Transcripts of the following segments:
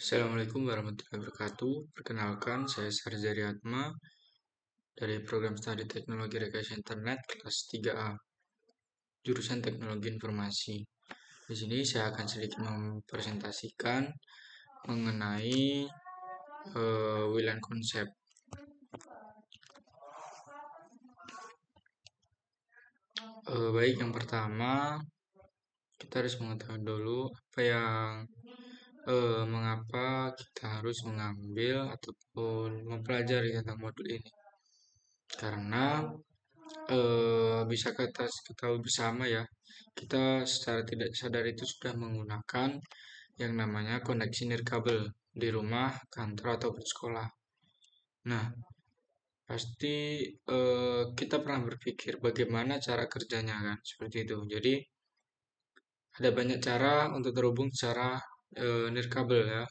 Assalamualaikum warahmatullahi wabarakatuh. Perkenalkan, saya Sarzari Atma dari program studi Teknologi Rekayasa Internet kelas 3A, jurusan Teknologi Informasi. Di sini saya akan sedikit mempresentasikan mengenai WLAN konsep. Baik, yang pertama kita harus mengetahui dulu apa yang mengapa kita harus mengambil ataupun mempelajari tentang modul ini. Karena bisa kita ketahui bersama ya, kita secara tidak sadar itu sudah menggunakan yang namanya koneksi nirkabel di rumah, kantor, ataupun sekolah. Nah, pasti kita pernah berpikir bagaimana cara kerjanya kan, seperti itu. Jadi, ada banyak cara untuk terhubung secara nirkabel ya,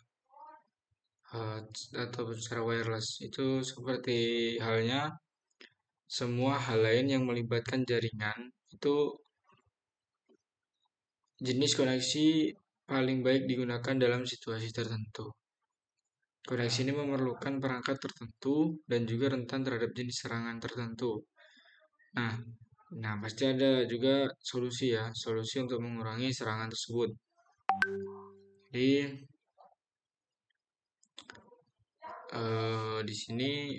eh, ataupun secara wireless. Itu seperti halnya semua hal lain yang melibatkan jaringan itu jenis koneksi paling baik digunakan dalam situasi tertentu. Koneksi ini memerlukan perangkat tertentu dan juga rentan terhadap jenis serangan tertentu. Nah, nah pasti ada juga solusi ya, solusi untuk mengurangi serangan tersebut. Jadi di sini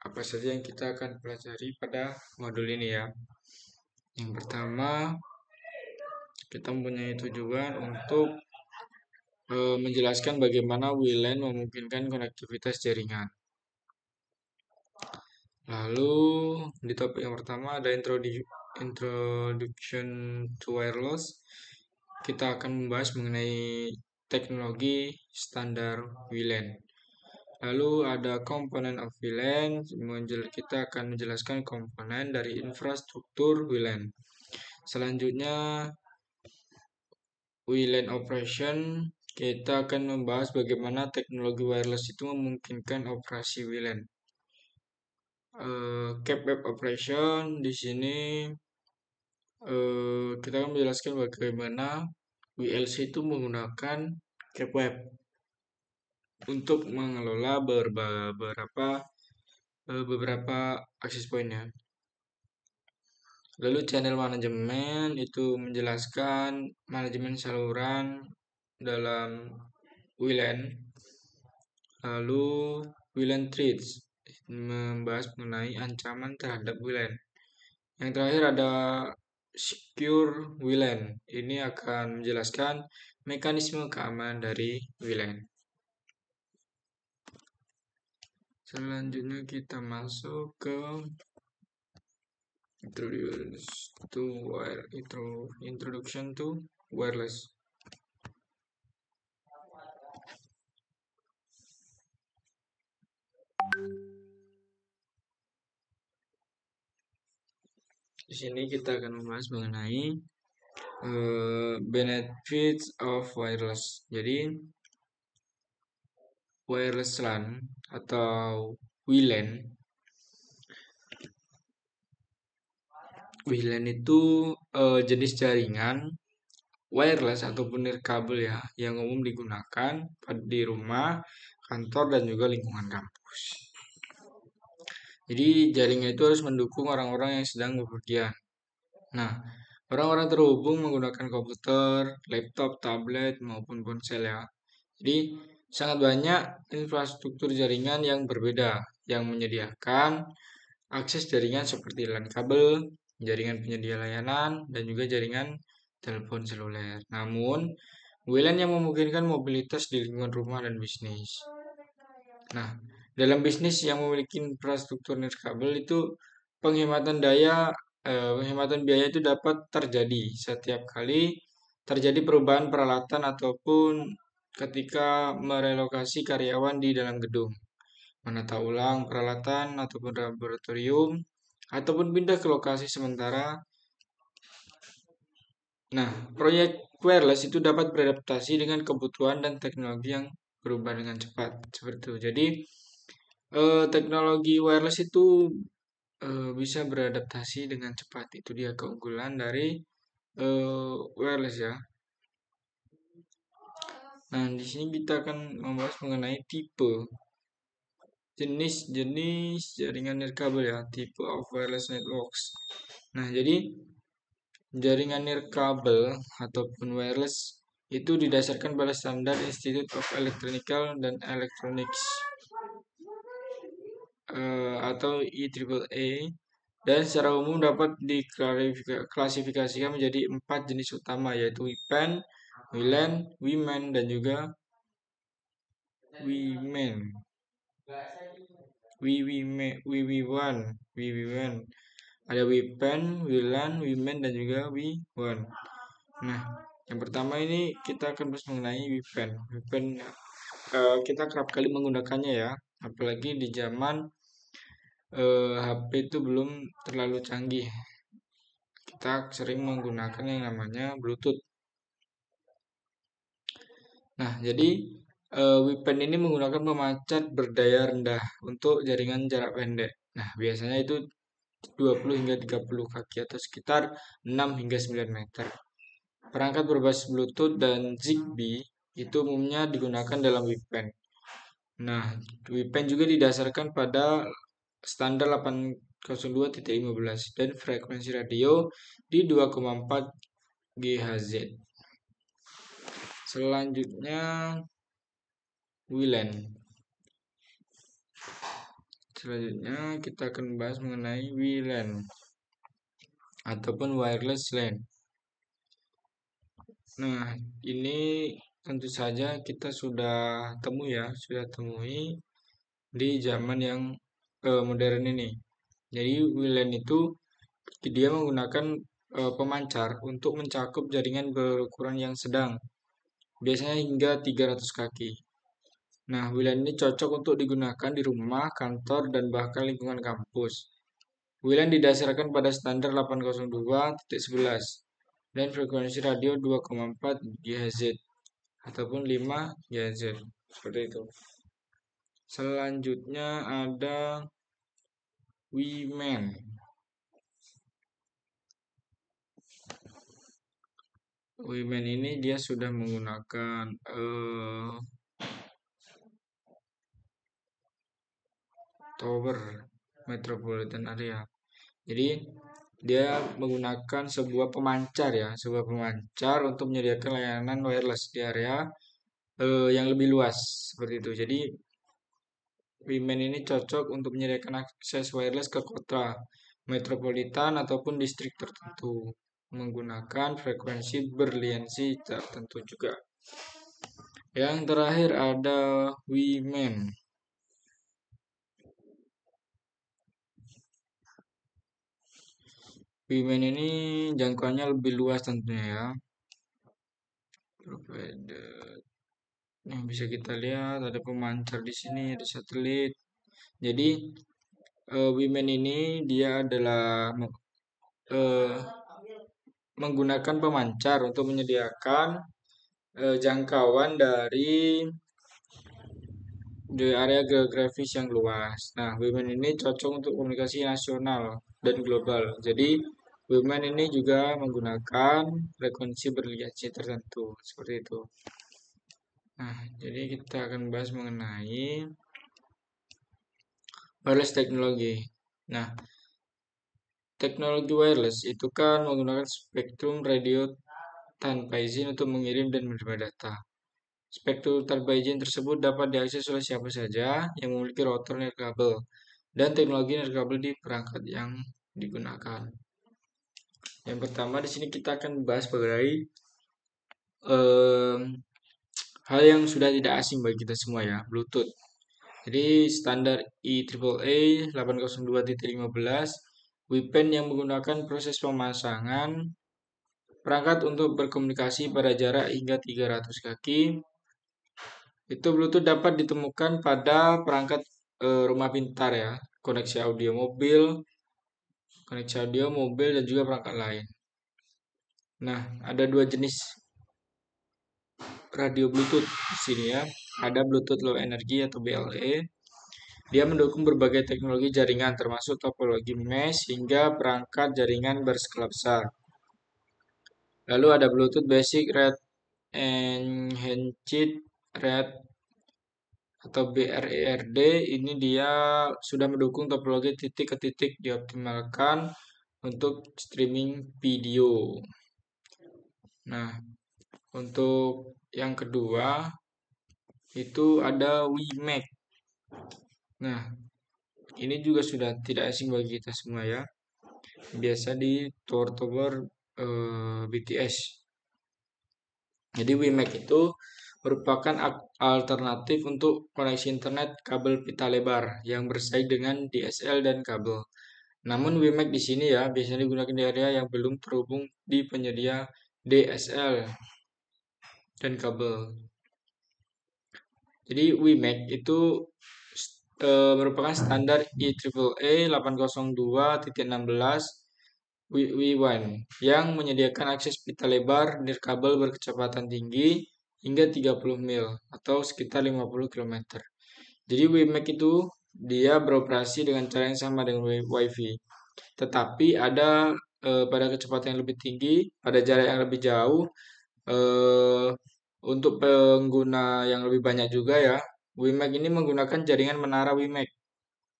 apa saja yang kita akan pelajari pada modul ini ya. Yang pertama, kita mempunyai tujuan untuk menjelaskan bagaimana WLAN memungkinkan konektivitas jaringan. Lalu di topik yang pertama ada Introduction to Wireless. Kita akan membahas mengenai teknologi standar WLAN. Lalu ada Component of WLAN. Kita akan menjelaskan komponen dari infrastruktur WLAN. Selanjutnya WLAN Operation. Kita akan membahas bagaimana teknologi wireless itu memungkinkan operasi WLAN. Cap Web Operation di sini kita akan menjelaskan bagaimana WLC itu menggunakan Cap Web untuk mengelola beberapa akses pointnya. Lalu channel manajemen itu menjelaskan manajemen saluran dalam WLAN. Lalu WLAN threats membahas mengenai ancaman terhadap WLAN. Yang terakhir ada Secure WLAN. Ini akan menjelaskan mekanisme keamanan dari WLAN. Selanjutnya kita masuk ke Introduction to Wireless. Di sini kita akan membahas mengenai benefits of wireless. Jadi wireless LAN atau WLAN. WLAN itu jenis jaringan wireless ataupun nirkabel ya yang umum digunakan di rumah, kantor, dan juga lingkungan kampus. Jadi jaringan itu harus mendukung orang-orang yang sedang bepergian. Nah, orang-orang terhubung menggunakan komputer, laptop, tablet, maupun ponsel ya. Jadi sangat banyak infrastruktur jaringan yang berbeda yang menyediakan akses jaringan seperti LAN kabel, jaringan penyedia layanan, dan juga jaringan telepon seluler. Namun, WLAN yang memungkinkan mobilitas di lingkungan rumah dan bisnis. Nah, dalam bisnis yang memiliki infrastruktur nirkabel itu penghematan penghematan biaya itu dapat terjadi setiap kali terjadi perubahan peralatan ataupun ketika merelokasi karyawan di dalam gedung, menata ulang peralatan ataupun laboratorium, ataupun pindah ke lokasi sementara. Nah, proyek wireless itu dapat beradaptasi dengan kebutuhan dan teknologi yang berubah dengan cepat, seperti itu. Jadi, teknologi wireless itu bisa beradaptasi dengan cepat. Itu dia keunggulan dari wireless ya. Nah, di sini kita akan membahas mengenai tipe jenis-jenis jaringan nirkabel ya, type of wireless networks. Nah, jadi jaringan nirkabel ataupun wireless itu didasarkan pada standar Institute of Electrical dan Electronics atau IEEE, dan secara umum dapat diklasifikasikan menjadi 4 jenis utama, yaitu WPAN, WLAN, WMAN, dan juga WMAN. WW1. Ada WPAN, WLAN, WMAN, dan juga W1. Nah, yang pertama ini kita akan bahas mengenai WPAN. WPAN kita kerap kali menggunakannya ya, apalagi di zaman HP itu belum terlalu canggih. Kita sering menggunakan yang namanya Bluetooth. Nah, jadi WPAN ini menggunakan pemancar berdaya rendah untuk jaringan jarak pendek. Nah, biasanya itu 20 hingga 30 kaki atau sekitar 6 hingga 9 meter. Perangkat berbasis Bluetooth dan Zigbee itu umumnya digunakan dalam WPAN. Nah, WPAN juga didasarkan pada standar 802.15 dan frekuensi radio di 2,4 GHz. Selanjutnya WLAN. Selanjutnya kita akan bahas mengenai WLAN ataupun wireless LAN. Nah, ini tentu saja kita sudah temui di zaman yang modern ini. Jadi WLAN itu dia menggunakan pemancar untuk mencakup jaringan berukuran yang sedang, biasanya hingga 300 kaki. Nah, WLAN ini cocok untuk digunakan di rumah, kantor, dan bahkan lingkungan kampus. WLAN didasarkan pada standar 802.11 dan frekuensi radio 2,4 GHz ataupun 5 GHz, seperti itu. Selanjutnya ada WMAN. WMAN ini dia sudah menggunakan tower metropolitan area. Jadi dia menggunakan sebuah pemancar untuk menyediakan layanan wireless di area yang lebih luas, seperti itu. Jadi WMAN ini cocok untuk menyediakan akses wireless ke kota metropolitan ataupun distrik tertentu, menggunakan frekuensi berliansi tertentu juga. Yang terakhir ada WMAN. WMAN ini jangkauannya lebih luas tentunya ya. Yang bisa kita lihat ada pemancar di sini, ada satelit. Jadi WMAN ini dia adalah menggunakan pemancar untuk menyediakan jangkauan dari area geografis yang luas. Nah, WMAN ini cocok untuk komunikasi nasional dan global. Jadi, WMAN ini juga menggunakan frekuensi berliansi tertentu, seperti itu. Nah, jadi kita akan bahas mengenai wireless teknologi. Nah, teknologi wireless itu kan menggunakan spektrum radio tanpa izin untuk mengirim dan menerima data. Spektrum tanpa izin tersebut dapat diakses oleh siapa saja yang memiliki router nirkabel dan teknologi nirkabel di perangkat yang digunakan. Yang pertama di sini kita akan bahas mengenai hal yang sudah tidak asing bagi kita semua ya, Bluetooth. Jadi standar IEEE 802.15 WPAN yang menggunakan proses pemasangan perangkat untuk berkomunikasi pada jarak hingga 300 kaki. Itu Bluetooth dapat ditemukan pada perangkat rumah pintar ya, koneksi audio mobil dan juga perangkat lain. Nah, ada dua jenis radio Bluetooth di sini ya. Ada Bluetooth Low Energy atau BLE. Dia mendukung berbagai teknologi jaringan termasuk topologi mesh hingga perangkat jaringan berskala besar. Lalu ada Bluetooth Basic Red Enhanced Red atau BRERD ini dia sudah mendukung topologi titik ke titik dioptimalkan untuk streaming video. Nah, untuk yang kedua itu ada WiMac. Nah, ini juga sudah tidak asing bagi kita semua ya. Biasa di tower-tower BTS. Jadi WiMac itu merupakan alternatif untuk koneksi internet kabel pita lebar yang bersaing dengan DSL dan kabel. Namun WiMac di sini ya biasanya digunakan di area yang belum terhubung di penyedia DSL dan kabel. Jadi WiMac itu merupakan standar IEEE 802.16 WiWAN yang menyediakan akses pita lebar nirkabel berkecepatan tinggi hingga 30 mil atau sekitar 50 km. Jadi WiMac itu dia beroperasi dengan cara yang sama dengan WiFi. Tetapi ada pada kecepatan yang lebih tinggi, pada jarak yang lebih jauh, eh, untuk pengguna yang lebih banyak juga ya. WiMac ini menggunakan jaringan menara WiMac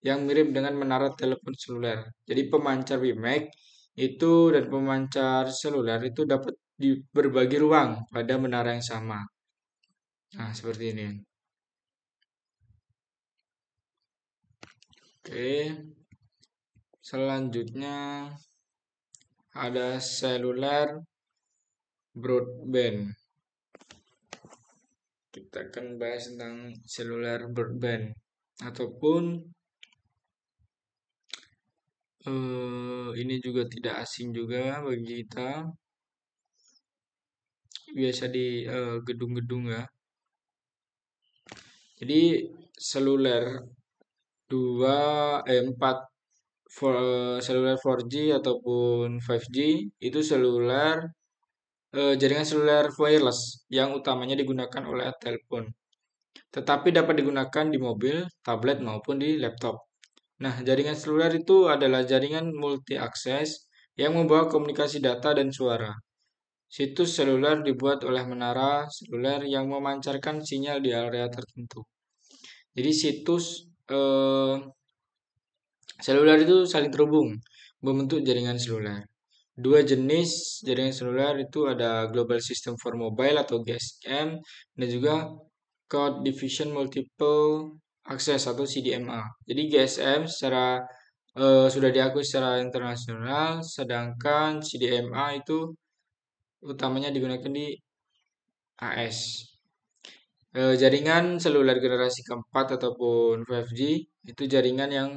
yang mirip dengan menara telepon seluler. Jadi pemancar WiMac itu dan pemancar seluler itu dapat berbagi ruang pada menara yang sama. Nah, seperti ini. Oke, selanjutnya ada seluler broadband. Kita akan bahas tentang seluler broadband ataupun ini juga tidak asing juga bagi kita. Biasa di gedung-gedung ya. Jadi seluler 4 seluler 4G ataupun 5G itu jaringan seluler wireless yang utamanya digunakan oleh telepon. Tetapi dapat digunakan di mobil, tablet maupun di laptop. Nah, jaringan seluler itu adalah jaringan multi akses yang membawa komunikasi data dan suara. Situs seluler dibuat oleh menara seluler yang memancarkan sinyal di area tertentu. Jadi situs seluler itu saling terhubung membentuk jaringan seluler. Dua jenis jaringan seluler itu ada Global System for Mobile atau GSM dan juga Cloud Division Multiple Access atau CDMA. Jadi GSM sudah diakui secara internasional, sedangkan CDMA itu utamanya digunakan di AS. Jaringan seluler generasi keempat ataupun 5G itu jaringan yang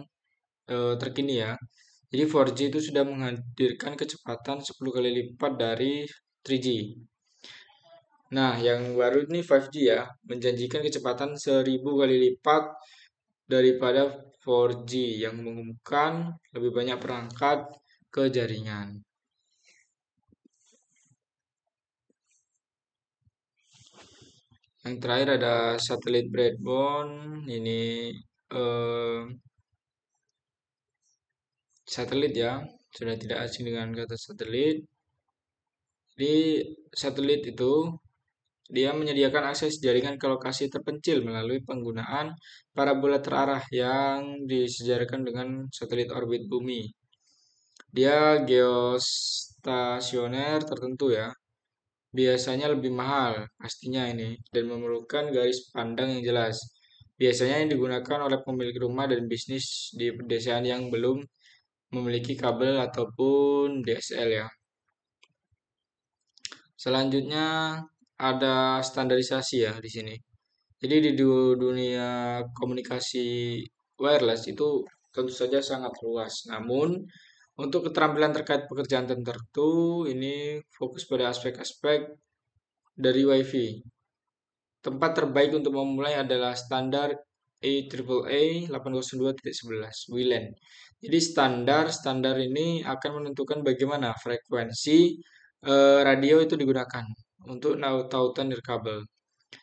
terkini ya. Jadi 4G itu sudah menghadirkan kecepatan 10 kali lipat dari 3G. Nah, yang baru ini 5G ya, menjanjikan kecepatan 1000 kali lipat daripada 4G yang mengumumkan lebih banyak perangkat ke jaringan. Yang terakhir ada satelit broadband. Ini eh, satelit ya, sudah tidak asing dengan kata satelit. Di satelit itu dia menyediakan akses jaringan ke lokasi terpencil melalui penggunaan parabola terarah yang disejarkan dengan satelit orbit bumi. Dia geostasioner tertentu ya. Biasanya lebih mahal pastinya ini dan memerlukan garis pandang yang jelas. Biasanya yang digunakan oleh pemilik rumah dan bisnis di pedesaan yang belum memiliki kabel ataupun DSL ya. Selanjutnya ada standarisasi ya di sini. Jadi di dunia komunikasi wireless itu tentu saja sangat luas. Namun untuk keterampilan terkait pekerjaan tertentu ini fokus pada aspek-aspek dari WiFi. Tempat terbaik untuk memulai adalah standar IEEE 802.11 WLAN. Jadi standar ini akan menentukan bagaimana frekuensi radio itu digunakan untuk tautan nirkabel.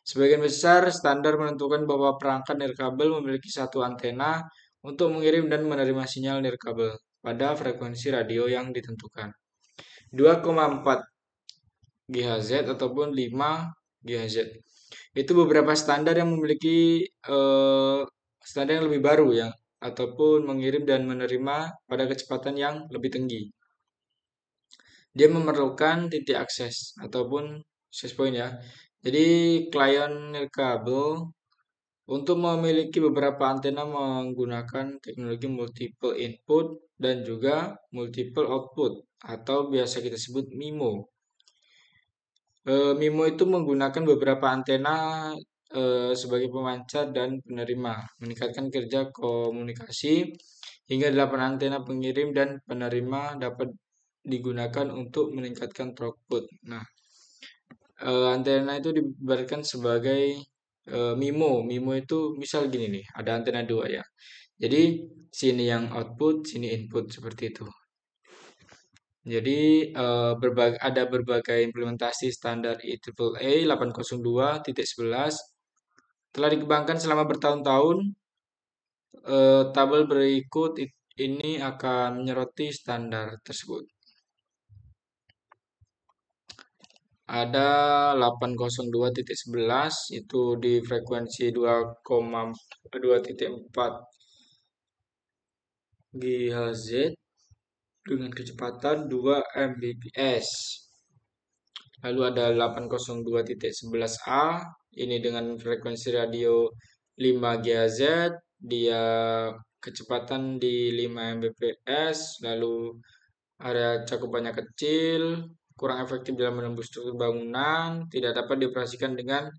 Sebagian besar standar menentukan bahwa perangkat nirkabel memiliki satu antena untuk mengirim dan menerima sinyal nirkabel pada frekuensi radio yang ditentukan. 2,4 GHz ataupun 5 GHz. Itu beberapa standar yang memiliki standar yang lebih baru ya, ataupun mengirim dan menerima pada kecepatan yang lebih tinggi. Dia memerlukan titik akses ataupun access point ya. Jadi klien nirkabel untuk memiliki beberapa antena menggunakan teknologi multiple input dan juga multiple output atau biasa kita sebut MIMO. MIMO itu menggunakan beberapa antena sebagai pemancar dan penerima, meningkatkan kerja komunikasi hingga 8 antena pengirim dan penerima dapat digunakan untuk meningkatkan throughput. Nah, antena itu diibaratkan sebagai MIMO. MIMO itu misal gini nih, ada antena dua ya. Jadi sini yang output, sini input seperti itu. Jadi ada berbagai implementasi standar IEEE 802.11 telah dikembangkan selama bertahun-tahun. Tabel berikut ini akan menyoroti standar tersebut. Ada 802.11 itu di frekuensi 2,2.4 GHz dengan kecepatan 2 Mbps. Lalu ada 802.11a ini dengan frekuensi radio 5 GHz, dia kecepatan di 5 Mbps, lalu area cakupannya kecil, kurang efektif dalam menembus struktur bangunan, tidak dapat dioperasikan dengan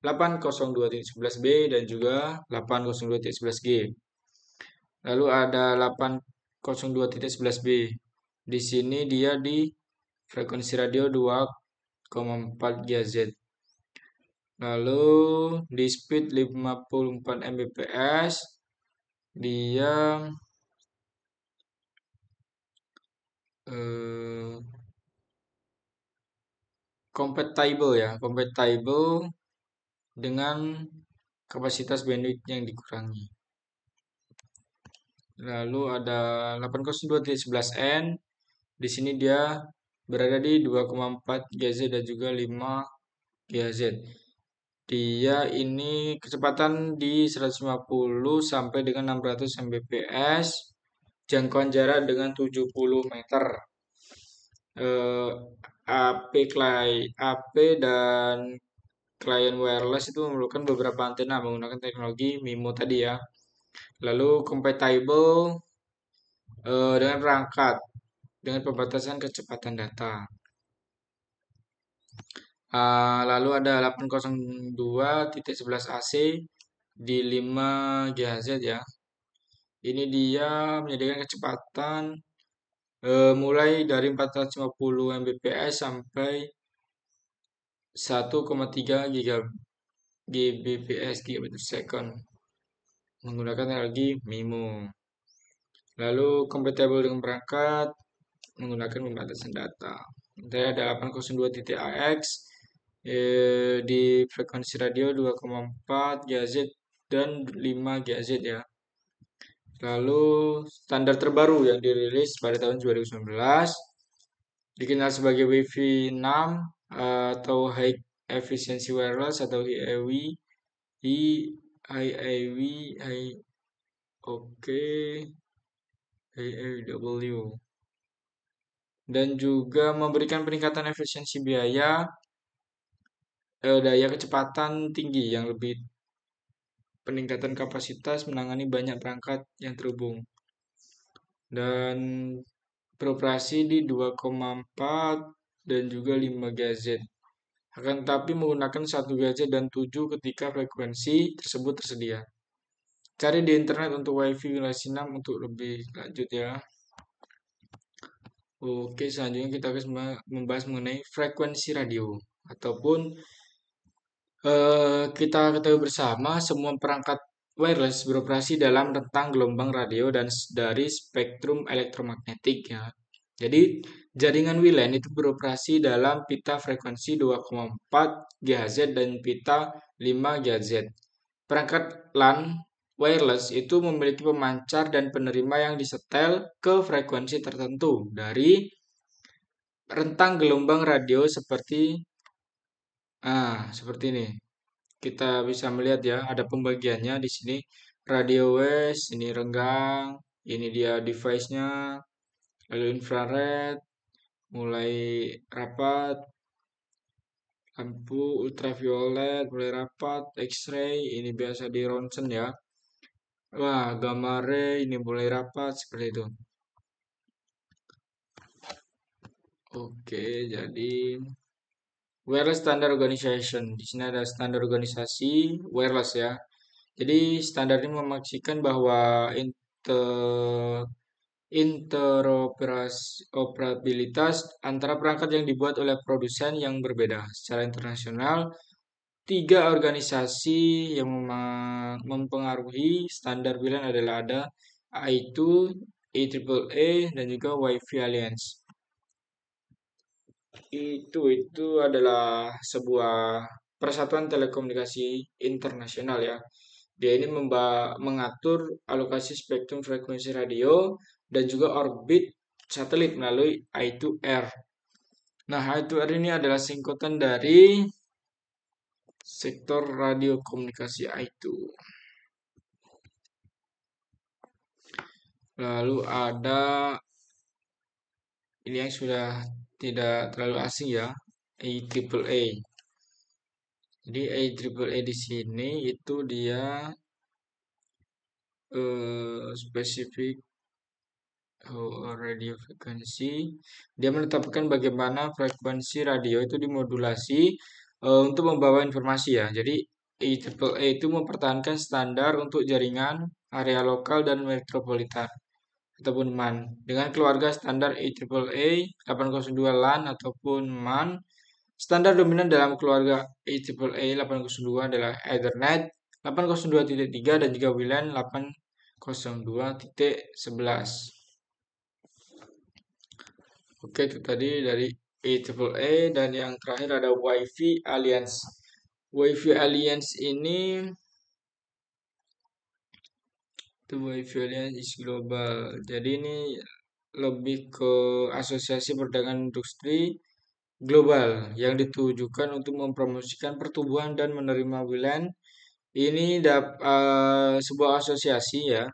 802.11b dan juga 802.11g. Lalu ada 802.11b. Di sini dia di frekuensi radio 2,4 GHz. Lalu di speed 54 Mbps dia compatible ya, compatible dengan kapasitas bandwidth yang dikurangi. Lalu ada 802.11n. Di sini dia berada di 2,4 GHz dan juga 5 GHz. Dia ini kecepatan di 150 sampai dengan 600 Mbps, jangkauan jarak dengan 70 meter. AP dan klien wireless itu memerlukan beberapa antena menggunakan teknologi MIMO tadi ya. Lalu compatible dengan perangkat dengan pembatasan kecepatan data. Lalu ada 802.11 AC di 5 GHz ya. Ini dia menyediakan kecepatan mulai dari 450 Mbps sampai 1,3 Gbps per second menggunakan teknologi MIMO. Lalu compatible dengan perangkat menggunakan pembatasan data. Nanti ada 802.AX di frekuensi radio 2,4 GHz dan 5 GHz ya. Lalu standar terbaru yang dirilis pada tahun 2019 dikenal sebagai Wi-Fi 6 atau High Efficiency Wireless atau HEW. HEW dan juga memberikan peningkatan efisiensi biaya, daya kecepatan tinggi yang lebih peningkatan kapasitas menangani banyak perangkat yang terhubung dan beroperasi di 2,4 dan juga 5 GHz. Akan tetapi menggunakan 1 GHz dan 7 ketika frekuensi tersebut tersedia. Cari di internet untuk WiFi generasi 6 untuk lebih lanjut ya. Oke, selanjutnya kita akan membahas mengenai frekuensi radio ataupun kita ketahui bersama semua perangkat wireless beroperasi dalam rentang gelombang radio dan dari spektrum elektromagnetik ya. Jadi jaringan WLAN itu beroperasi dalam pita frekuensi 2,4 GHz dan pita 5 GHz. Perangkat LAN wireless itu memiliki pemancar dan penerima yang disetel ke frekuensi tertentu dari rentang gelombang radio seperti ini. kita bisa melihat ya, ada pembagiannya di sini. Radio waves, ini renggang, ini dia device-nya, lalu infrared, mulai rapat, lampu ultraviolet, mulai rapat, X-ray, ini biasa di ronsen ya. Wah, gamma ray, ini mulai rapat, seperti itu. Oke, jadi wireless standard organization. Di sini ada standar organisasi wireless ya. Jadi standar ini memastikan bahwa interoperabilitas antara perangkat yang dibuat oleh produsen yang berbeda secara internasional. Tiga organisasi yang mempengaruhi standar pilihan adalah ada I2, IEEE, dan juga Wi-Fi Alliance. Itu adalah sebuah persatuan telekomunikasi internasional ya. Dia ini mengatur alokasi spektrum frekuensi radio dan juga orbit satelit melalui I2R. Nah, I2R ini adalah singkatan dari sektor radio komunikasi I2. Lalu ada ini yang sudah tidak terlalu asing ya, IEEE. Jadi IEEE di sini itu dia spesifik radio frekuensi. Dia menetapkan bagaimana frekuensi radio itu dimodulasi untuk membawa informasi ya. Jadi IEEE itu mempertahankan standar untuk jaringan area lokal dan metropolitan ataupun MAN dengan keluarga standar IEEE 802 LAN ataupun MAN. Standar dominan dalam keluarga IEEE 802 adalah Ethernet 802.3 dan juga WLAN 802.11. Oke, itu tadi dari IEEE dan yang terakhir ada Wi-Fi Alliance. Wi-Fi Alliance ini itu Wi-Fi Alliance is global. Jadi ini lebih ke asosiasi perdagangan industri global yang ditujukan untuk mempromosikan pertumbuhan dan menerima WLAN. Ini sebuah asosiasi ya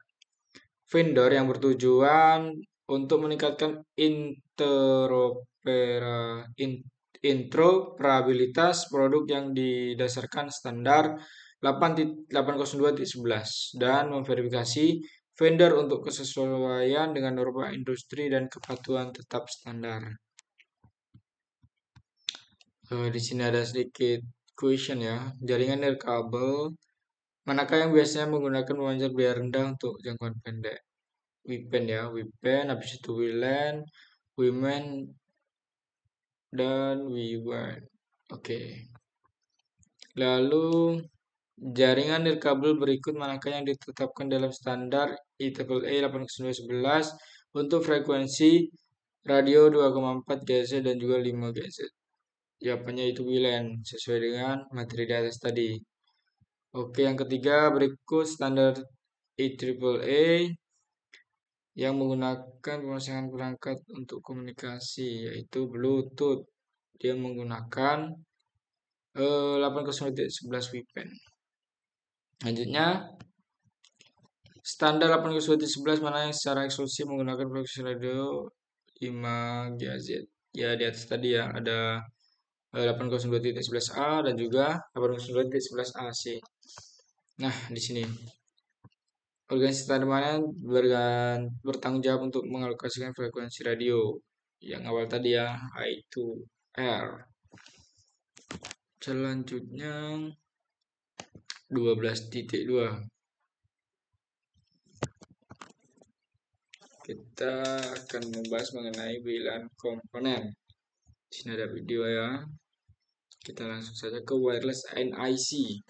vendor yang bertujuan untuk meningkatkan interoperabilitas produk yang didasarkan standar 802.11 dan memverifikasi vendor untuk kesesuaian dengan norma industri dan kepatuhan tetap standar. Di sini ada sedikit question ya. Jaringan nirkabel, manakah yang biasanya menggunakan pemancar biaya rendah untuk jangkauan pendek? WIPEN ya, WIPEN, habis itu WLAN, WIMAN, dan WIWAN. Oke. Lalu jaringan nirkabel berikut manakah yang ditetapkan dalam standar IEEE 802.11 untuk frekuensi radio 2,4 GHz dan juga 5 GHz? Jawabannya itu WLAN sesuai dengan materi di atas tadi. Oke, yang ketiga berikut standar IEEE yang menggunakan pemasangan perangkat untuk komunikasi yaitu Bluetooth. Dia menggunakan 802.11 WIPEN. Selanjutnya standar 802.11 mana yang secara eksklusif menggunakan frekuensi radio 5 GHz. Ya di atas tadi ya ada 802.11a dan juga 802.11ac. Nah, di sini organisasi standar mana bertanggung jawab untuk mengalokasikan frekuensi radio yang awal tadi ya, I2R. Selanjutnya 12.2. Kita akan membahas mengenai WLAN komponen. Di sini ada video ya. Kita langsung saja ke wireless NIC.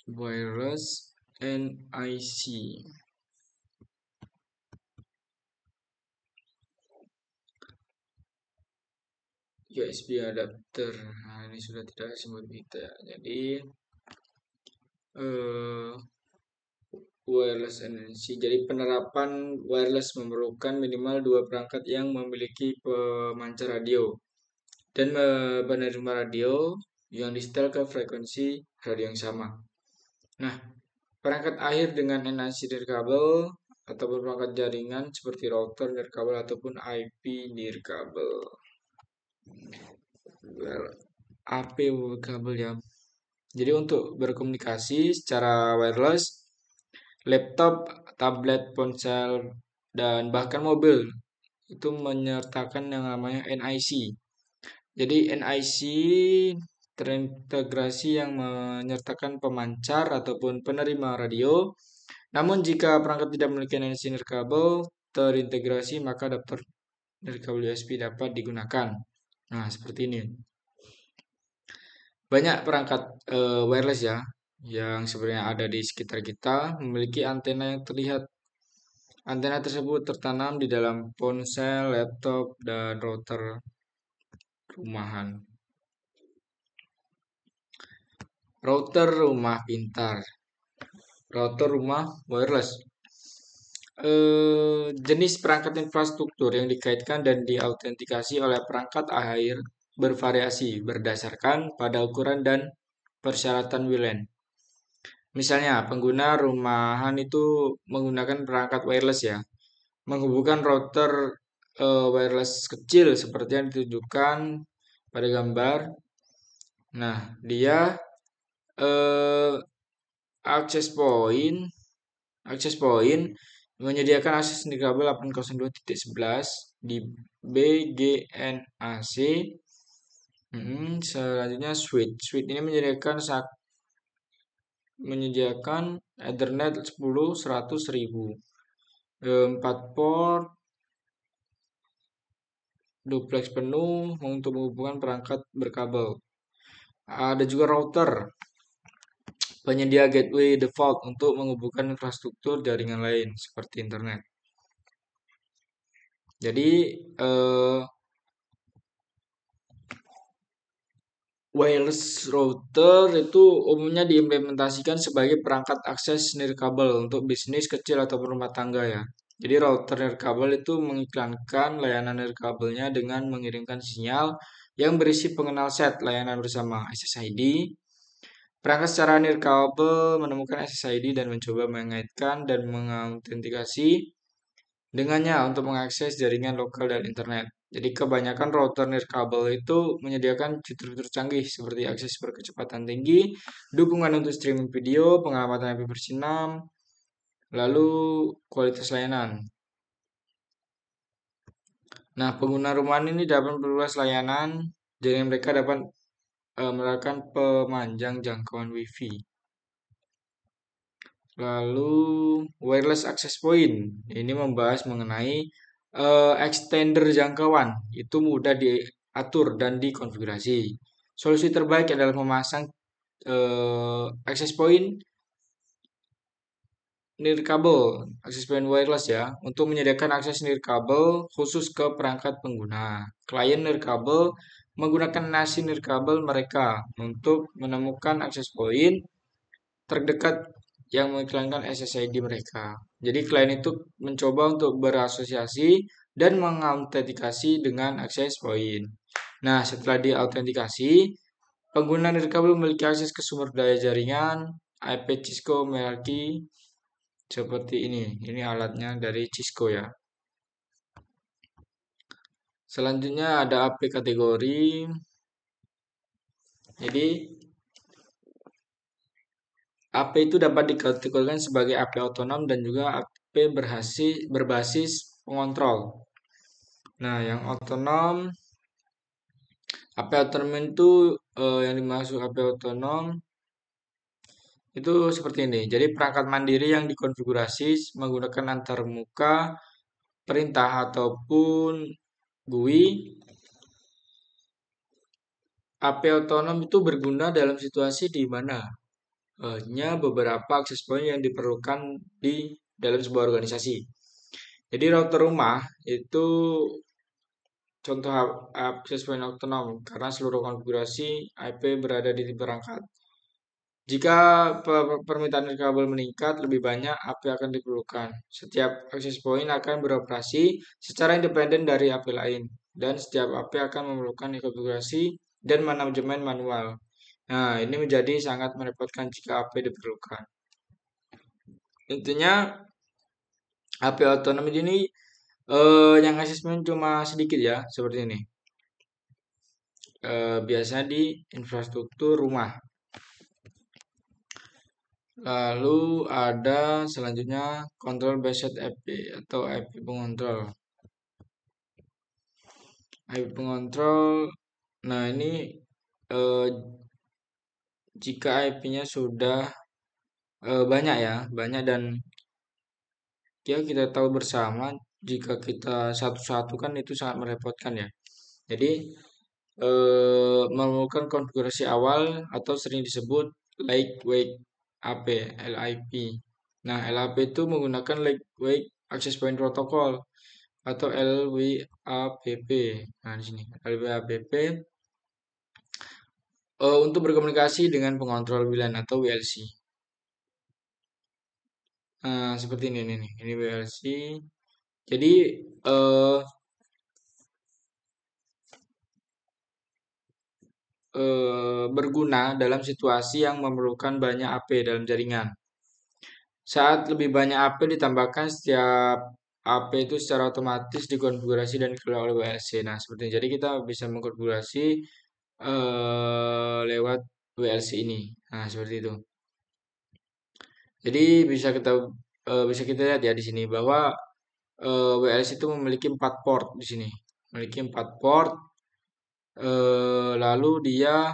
Wireless NIC. USB adapter. Nah, ini sudah tidak asing buat kita. Jadi wireless NIC. Jadi penerapan wireless memerlukan minimal 2 perangkat yang memiliki pemancar radio dan penerima radio yang disetel ke frekuensi radio yang sama. Nah, perangkat akhir dengan NIC nirkabel ataupun perangkat jaringan seperti router nirkabel ataupun IP nirkabel. Well, AP kabel ya. Jadi untuk berkomunikasi secara wireless, laptop, tablet, ponsel, dan bahkan mobil itu menyertakan yang namanya NIC. Jadi NIC terintegrasi yang menyertakan pemancar ataupun penerima radio. Namun jika perangkat tidak memiliki NIC nirkabel terintegrasi, maka adaptor nirkabel USB dapat digunakan. Nah, seperti ini. Banyak perangkat wireless ya yang sebenarnya ada di sekitar kita memiliki antena yang terlihat. Antena tersebut tertanam di dalam ponsel, laptop, dan router rumahan. Router rumah pintar. Router rumah wireless. Jenis perangkat infrastruktur yang dikaitkan dan diautentikasi oleh perangkat akhir bervariasi berdasarkan pada ukuran dan persyaratan WLAN. Misalnya, pengguna rumahan itu menggunakan perangkat wireless ya, menghubungkan router wireless kecil seperti yang ditunjukkan pada gambar. Nah, dia eh, akses point menyediakan akses nirkabel 802.11 di BGNAC. Selanjutnya switch ini menyediakan Ethernet 10 100 ribu, 4 port, duplex penuh untuk menghubungkan perangkat berkabel. Ada juga router, penyedia gateway default untuk menghubungkan infrastruktur jaringan lain seperti internet. Jadi wireless router itu umumnya diimplementasikan sebagai perangkat akses nirkabel untuk bisnis kecil ataupun rumah tangga ya. Jadi router nirkabel itu mengiklankan layanan nirkabelnya dengan mengirimkan sinyal yang berisi pengenal set layanan bersama SSID. Perangkat secara nirkabel menemukan SSID dan mencoba mengaitkan dan mengautentikasi dengannya untuk mengakses jaringan lokal dan internet. Jadi kebanyakan router nirkabel itu menyediakan fitur-fitur canggih seperti akses berkecepatan tinggi, dukungan untuk streaming video, pengamatan IP/6, lalu kualitas layanan. Nah, pengguna rumahan ini dapat memperluas layanan, jadi mereka dapat melakukan pemanjang jangkauan WiFi. Lalu wireless access point ini membahas mengenai extender jangkauan itu mudah diatur dan dikonfigurasi. Solusi terbaik adalah memasang access point nirkabel, access point wireless ya, untuk menyediakan akses nirkabel khusus ke perangkat pengguna. Klien nirkabel menggunakan nasi nirkabel mereka untuk menemukan access point terdekat yang mengiklankan SSID mereka. Jadi klien itu mencoba untuk berasosiasi dan mengautentikasi dengan access point. Nah, setelah diautentikasi, pengguna nirkabel memiliki akses ke sumber daya jaringan, IP Cisco Meraki seperti ini. Ini alatnya dari Cisco ya. Selanjutnya ada AP kategori. Jadi AP itu dapat dikategorikan sebagai AP otonom dan juga AP berbasis pengontrol. Nah, yang otonom, AP otonom itu yang dimaksud AP otonom itu seperti ini. Jadi perangkat mandiri yang dikonfigurasi menggunakan antarmuka, perintah ataupun GUI. AP otonom itu berguna dalam situasi di mana hanya beberapa akses point yang diperlukan di dalam sebuah organisasi. Jadi router rumah itu contoh akses point otonom karena seluruh konfigurasi IP berada di perangkat. Jika permintaan kabel meningkat, lebih banyak AP akan diperlukan. Setiap akses point akan beroperasi secara independen dari AP lain, dan setiap AP akan memerlukan konfigurasi dan manajemen manual. Nah, ini menjadi sangat merepotkan jika AP diperlukan. Intinya AP otonom ini yang asesmen cuma sedikit ya, seperti ini. Biasanya di infrastruktur rumah. Lalu ada selanjutnya control based IP atau IP pengontrol. IP pengontrol, nah ini eh, jika IP-nya sudah banyak ya, banyak dan ya kita tahu bersama jika kita satu-satu kan itu sangat merepotkan ya. Jadi memerlukan konfigurasi awal atau sering disebut lightweight AP (LIP). Nah, LAP itu menggunakan lightweight access point protocol atau LWAPP. Nah, di sini LWAPP untuk berkomunikasi dengan pengontrol WLAN atau WLC. Nah, seperti ini nih, ini WLC. Jadi eh, berguna dalam situasi yang memerlukan banyak AP dalam jaringan. Saat lebih banyak AP ditambahkan, setiap AP itu secara otomatis dikonfigurasi dan dikelola oleh WLC. Nah, seperti ini. Jadi kita bisa mengkonfigurasi lewat WLC ini. Nah, seperti itu. Jadi bisa kita lihat ya di sini bahwa WLC itu memiliki 4 port di sini. Memiliki 4 port, lalu dia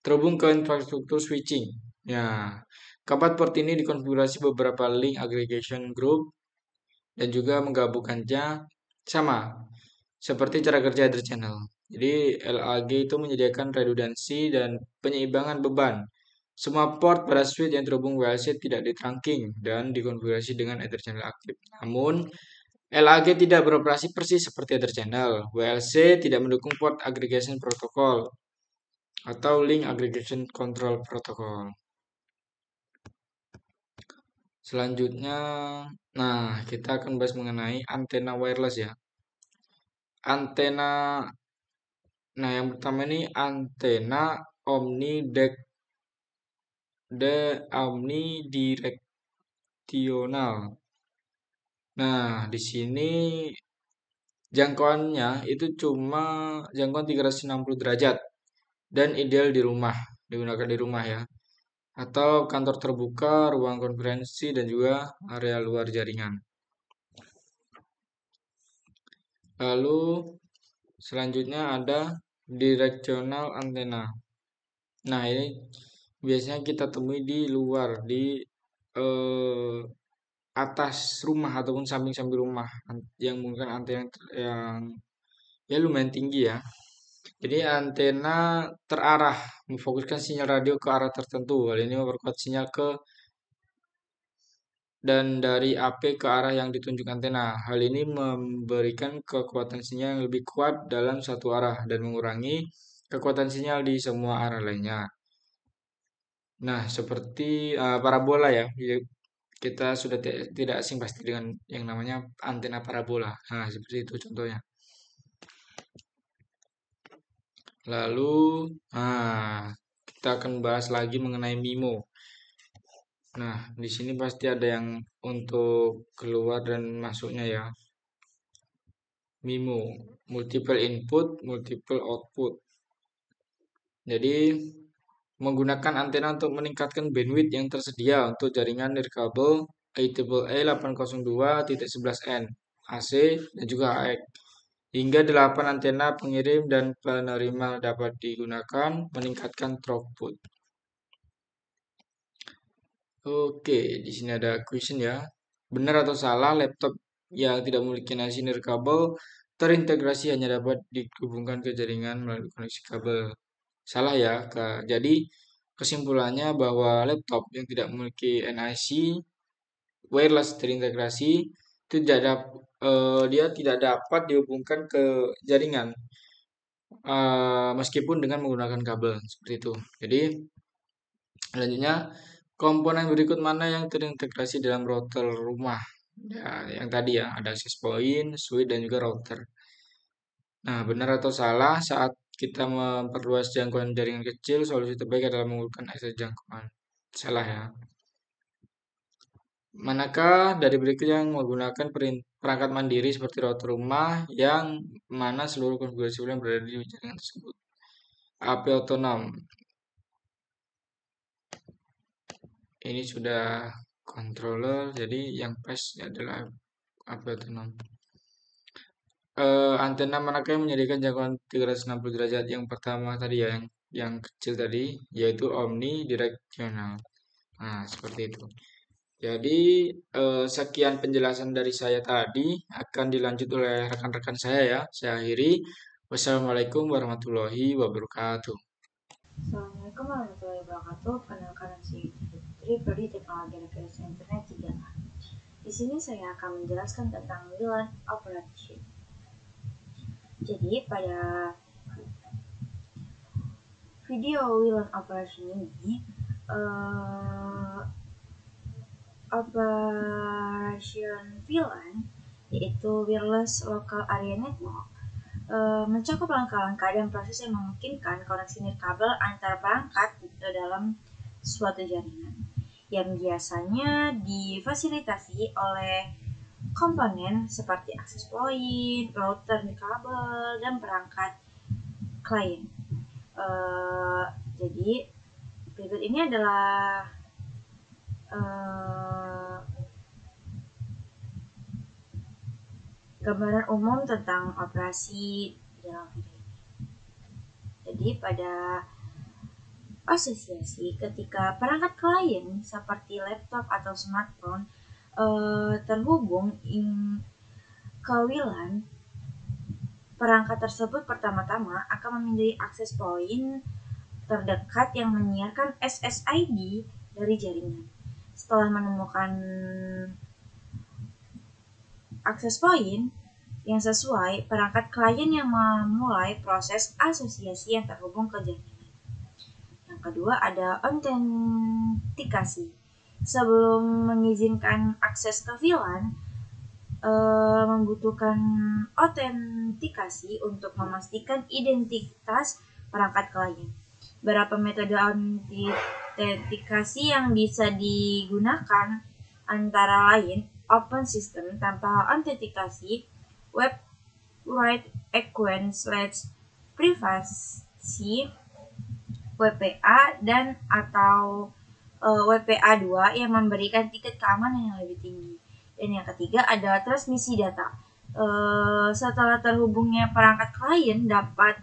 terhubung ke infrastruktur switching. Ya, keempat port ini dikonfigurasi beberapa link aggregation group dan juga menggabungkannya sama seperti cara kerja header channel. Jadi LAG itu menyediakan redundansi dan penyeimbangan beban. Semua port pada switch yang terhubung WLC tidak ditrunking dan dikonfigurasi dengan Ether channel aktif. Namun, LAG tidak beroperasi persis seperti Ether channel. WLC tidak mendukung port aggregation protocol atau link aggregation control protocol. Selanjutnya, nah kita akan bahas mengenai antena wireless ya. Antena, nah yang pertama ini antena omnidirectional. Nah, di sini jangkauannya itu cuma jangkauan 360 derajat dan ideal di rumah, digunakan di rumah ya. Atau kantor terbuka, ruang konferensi dan juga area luar jaringan. Lalu selanjutnya ada directional antena. Nah, ini biasanya kita temui di luar, di eh, atas rumah ataupun samping-samping rumah yang menggunakan antena yang ya lumayan tinggi ya. Jadi antena terarah memfokuskan sinyal radio ke arah tertentu. Hal ini memperkuat sinyal ke dan dari AP ke arah yang ditunjuk antena. Hal ini memberikan kekuatan sinyal yang lebih kuat dalam satu arah dan mengurangi kekuatan sinyal di semua arah lainnya. Nah, seperti parabola ya. Kita sudah tidak asing pasti dengan yang namanya antena parabola. Nah, seperti itu contohnya. Lalu, kita akan bahas lagi mengenai MIMO. Nah, di sini pasti ada yang untuk keluar dan masuknya ya. MIMO, multiple input, multiple output. Jadi, menggunakan antena untuk meningkatkan bandwidth yang tersedia untuk jaringan nirkabel IEEE 802.11n AC dan juga AX. Hingga 8 antena pengirim dan penerima dapat digunakan meningkatkan throughput. Oke, di sini ada question ya. Benar atau salah laptop yang tidak memiliki NIC nirkabel terintegrasi hanya dapat dihubungkan ke jaringan melalui koneksi kabel? Salah ya, Kak. Jadi kesimpulannya bahwa laptop yang tidak memiliki NIC wireless terintegrasi itu dia tidak dapat dihubungkan ke jaringan meskipun dengan menggunakan kabel seperti itu. Jadi selanjutnya komponen berikut mana yang terintegrasi dalam router rumah? Ya, yang tadi ya ada access point, switch dan juga router. Nah, benar atau salah saat kita memperluas jangkauan jaringan kecil, solusi terbaik adalah menggunakan akses jangkauan. Salah ya. Manakah dari berikut yang menggunakan perangkat mandiri seperti router rumah yang mana seluruh konfigurasi WLAN berada di jaringan tersebut? AP otonom. Ini sudah controller, jadi yang pas adalah AP otonom. Antena manakah yang menyediakan jangkauan 360 derajat? Yang pertama tadi ya, yang kecil tadi, yaitu omnidirectional. Nah, seperti itu. Jadi, sekian penjelasan dari saya tadi, akan dilanjut oleh rekan-rekan saya ya. Saya akhiri. Wassalamualaikum warahmatullahi wabarakatuh. Assalamualaikum warahmatullahi wabarakatuh. Perkenalkan saya Putri, Prodi Teknologi Rekayasa Internet 3A. Di sini saya akan menjelaskan tentang WLAN Operation. Jadi pada video WLAN Operation ini, Operation WLAN yaitu Wireless Local Area Network mencakup langkah-langkah dan proses yang memungkinkan koneksi nirkabel antar perangkat ke dalam suatu jaringan yang biasanya difasilitasi oleh komponen seperti akses point, router nirkabel, dan perangkat klien. Jadi berikut ini adalah gambaran umum tentang operasi dalam video ini. Jadi pada asosiasi ketika perangkat klien seperti laptop atau smartphone terhubung ke WLAN, perangkat tersebut pertama-tama akan memindai akses point terdekat yang menyiarkan SSID dari jaringan. Setelah menemukan akses point yang sesuai, perangkat klien yang memulai proses asosiasi yang terhubung ke jaringan. Yang kedua ada autentikasi. Sebelum mengizinkan akses ke VLAN, membutuhkan autentikasi untuk memastikan identitas perangkat klien. Beberapa metode autentikasi yang bisa digunakan antara lain open system tanpa autentikasi, web wide acquaintance/privacy, WPA dan atau WPA2 yang memberikan tingkat keamanan yang lebih tinggi. Dan yang ketiga ada transmisi data. Setelah terhubungnya perangkat klien dapat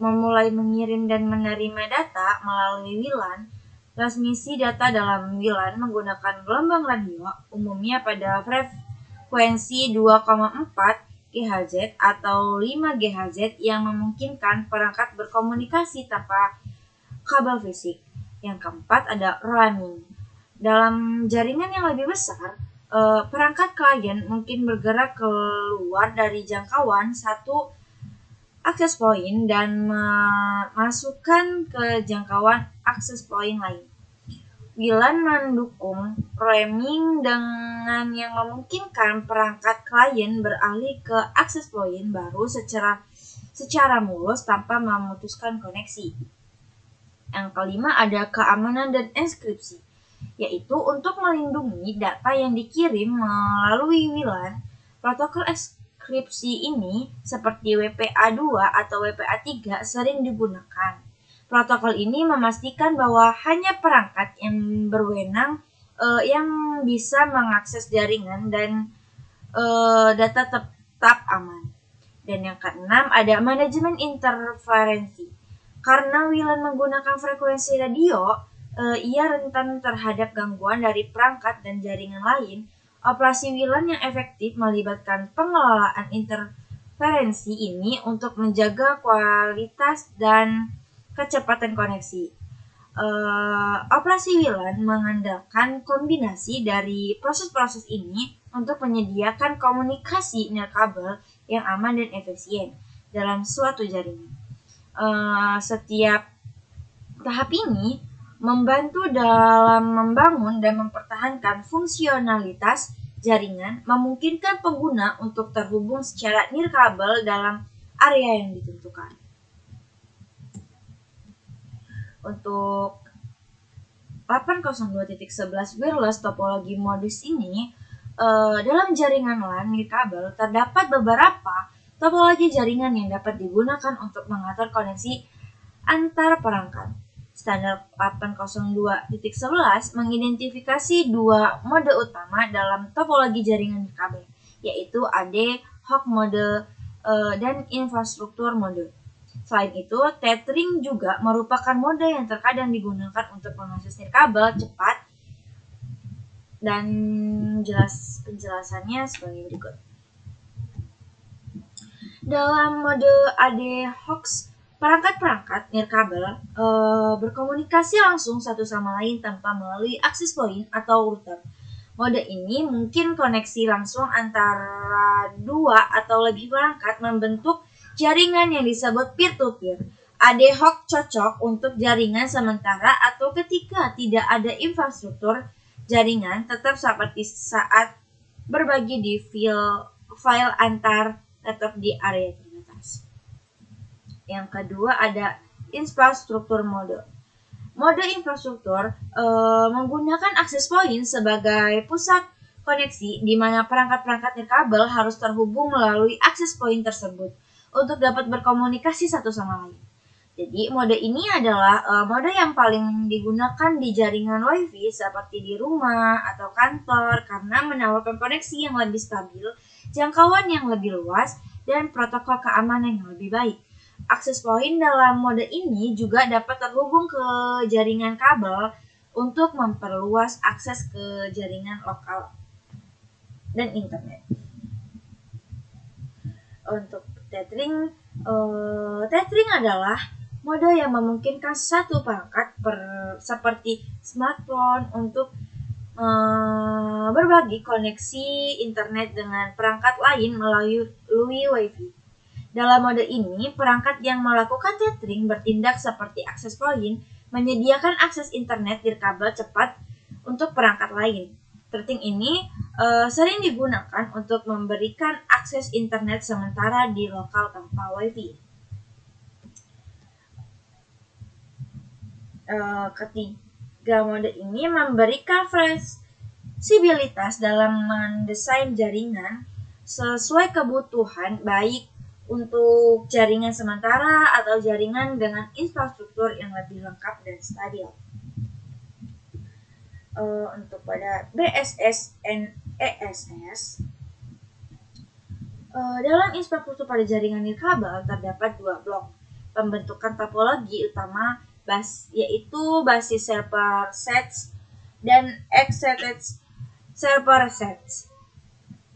memulai mengirim dan menerima data melalui WLAN. Transmisi data dalam WLAN menggunakan gelombang radio, umumnya pada frekuensi 2,4 GHz atau 5 GHz yang memungkinkan perangkat berkomunikasi tanpa kabel fisik. Yang keempat ada roaming. Dalam jaringan yang lebih besar, perangkat klien mungkin bergerak keluar dari jangkauan satu akses point dan memasukkan ke jangkauan akses point lain. WLAN mendukung roaming dengan yang memungkinkan perangkat klien beralih ke akses point baru secara mulus tanpa memutuskan koneksi. Yang kelima ada keamanan dan enkripsi, yaitu untuk melindungi data yang dikirim melalui WLAN. Protokol enkripsi ini seperti WPA2 atau WPA3 sering digunakan. Protokol ini memastikan bahwa hanya perangkat yang berwenang yang bisa mengakses jaringan dan data tetap aman. Dan yang keenam ada manajemen interferensi. Karena WLAN menggunakan frekuensi radio, ia rentan terhadap gangguan dari perangkat dan jaringan lain. Operasi WLAN yang efektif melibatkan pengelolaan interferensi ini untuk menjaga kualitas dan kecepatan koneksi. Operasi WLAN mengandalkan kombinasi dari proses-proses ini untuk menyediakan komunikasi nirkabel yang aman dan efisien dalam suatu jaringan. Setiap tahap ini membantu dalam membangun dan mempertahankan fungsionalitas jaringan, memungkinkan pengguna untuk terhubung secara nirkabel dalam area yang ditentukan. Untuk 802.11 wireless topologi modus ini, dalam jaringan LAN nirkabel terdapat beberapa topologi jaringan yang dapat digunakan untuk mengatur koneksi antar perangkat. Standar 802.11 mengidentifikasi dua mode utama dalam topologi jaringan nirkabel, yaitu AD hoc mode dan infrastruktur mode. Selain itu, tethering juga merupakan mode yang terkadang digunakan untuk mengakses nirkabel cepat, dan penjelasannya sebagai berikut. Dalam mode AD hoc, perangkat-perangkat nirkabel berkomunikasi langsung satu sama lain tanpa melalui access point atau router. Mode ini mungkin koneksi langsung antara dua atau lebih perangkat membentuk jaringan yang disebut peer-to-peer. AD hoc cocok untuk jaringan sementara atau ketika tidak ada infrastruktur jaringan, tetap seperti saat berbagi di file antar network di area terbatas. Yang kedua ada infrastruktur mode. Mode infrastruktur menggunakan access point sebagai pusat koneksi di mana perangkat-perangkat nirkabel harus terhubung melalui access point tersebut untuk dapat berkomunikasi satu sama lain. Jadi mode ini adalah mode yang paling digunakan di jaringan WiFi seperti di rumah atau kantor karena menawarkan koneksi yang lebih stabil, jangkauan yang lebih luas, dan protokol keamanan yang lebih baik. Access point dalam mode ini juga dapat terhubung ke jaringan kabel untuk memperluas akses ke jaringan lokal dan internet. Untuk tethering adalah mode yang memungkinkan satu perangkat seperti smartphone untuk berbagi koneksi internet dengan perangkat lain melalui WiFi. Dalam mode ini, perangkat yang melakukan tethering bertindak seperti access point, menyediakan akses internet nirkabel cepat untuk perangkat lain. Tethering ini sering digunakan untuk memberikan akses internet sementara di lokal tanpa WiFi. Ketiga mode ini memberikan fleksibilitas dalam mendesain jaringan sesuai kebutuhan, baik untuk jaringan sementara atau jaringan dengan infrastruktur yang lebih lengkap dan stabil. Untuk pada BSS and ESS, dalam infrastruktur pada jaringan nirkabel terdapat dua blok pembentukan topologi utama, yaitu basis server sets dan excited server sets.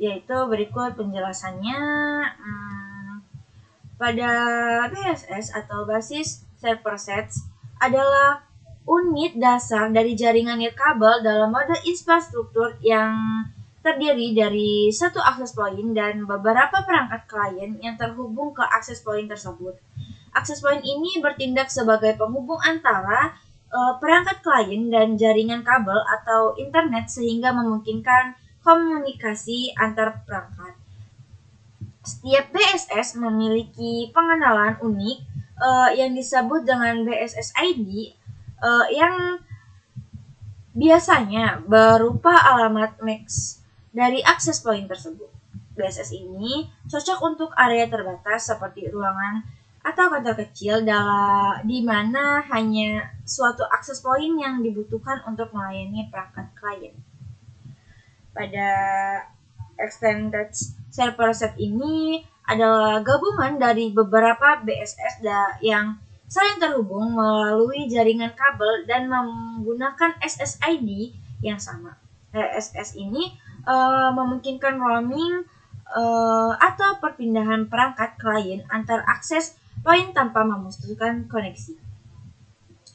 Yaitu berikut penjelasannya. Pada BSS atau basis server sets adalah unit dasar dari jaringan nirkabel dalam mode infrastruktur yang terdiri dari satu access point dan beberapa perangkat klien yang terhubung ke access point tersebut. Access point ini bertindak sebagai penghubung antara perangkat klien dan jaringan kabel atau internet sehingga memungkinkan komunikasi antar perangkat. Setiap BSS memiliki pengenalan unik yang disebut dengan BSS ID yang biasanya berupa alamat MAC dari access point tersebut. BSS ini cocok untuk area terbatas seperti ruangan atau kantor kecil di mana hanya suatu access point yang dibutuhkan untuk melayani perangkat klien. Pada extended server set ini adalah gabungan dari beberapa BSS yang saling terhubung melalui jaringan kabel dan menggunakan SSID yang sama. SSID ini memungkinkan roaming atau perpindahan perangkat klien antar akses point tanpa memutuskan koneksi.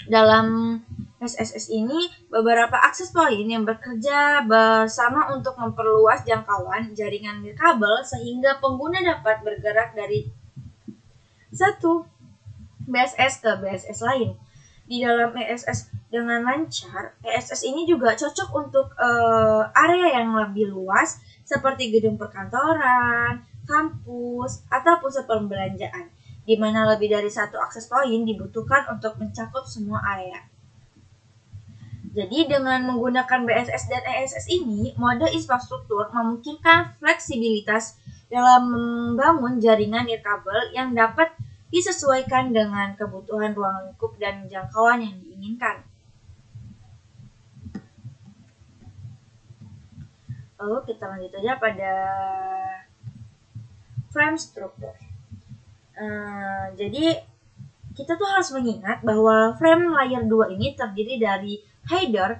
Dalam SSS ini, beberapa akses point yang bekerja bersama untuk memperluas jangkauan jaringan nirkabel sehingga pengguna dapat bergerak dari satu BSS ke BSS lain. Di dalam ESS dengan lancar, ESS ini juga cocok untuk area yang lebih luas seperti gedung perkantoran, kampus, atau pusat perbelanjaan. di mana lebih dari satu akses point dibutuhkan untuk mencakup semua area. Jadi dengan menggunakan BSS dan ESS ini, mode infrastruktur memungkinkan fleksibilitas dalam membangun jaringan nirkabel yang dapat disesuaikan dengan kebutuhan ruang lingkup dan jangkauan yang diinginkan. Lalu kita lanjut aja pada frame struktur. Jadi kita tuh harus mengingat bahwa frame layer 2 ini terdiri dari header,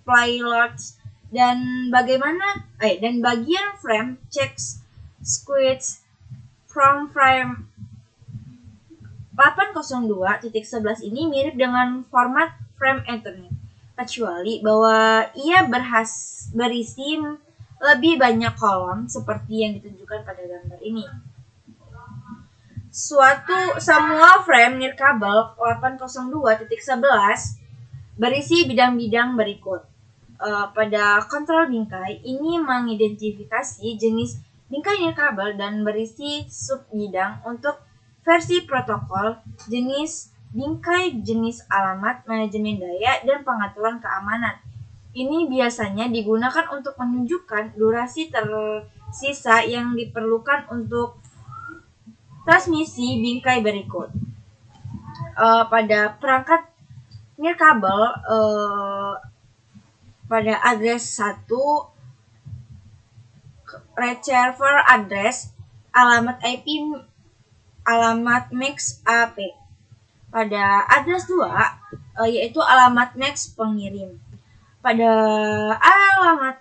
payloads, dan bagian frame checks squares from frame 802.11 ini mirip dengan format frame Ethernet, kecuali bahwa ia berisi lebih banyak kolom seperti yang ditunjukkan pada gambar ini. Semua frame nirkabel 802.11 berisi bidang-bidang berikut. Pada kontrol bingkai, ini mengidentifikasi jenis bingkai nirkabel dan berisi subbidang untuk versi protokol, jenis bingkai, jenis alamat, manajemen daya, dan pengaturan keamanan. Ini biasanya digunakan untuk menunjukkan durasi tersisa yang diperlukan untuk transmisi bingkai berikut. Pada perangkat nirkabel, pada address 1, receiver address, alamat IP, alamat MAC AP. Pada address 2, yaitu alamat MAC pengirim. Pada alamat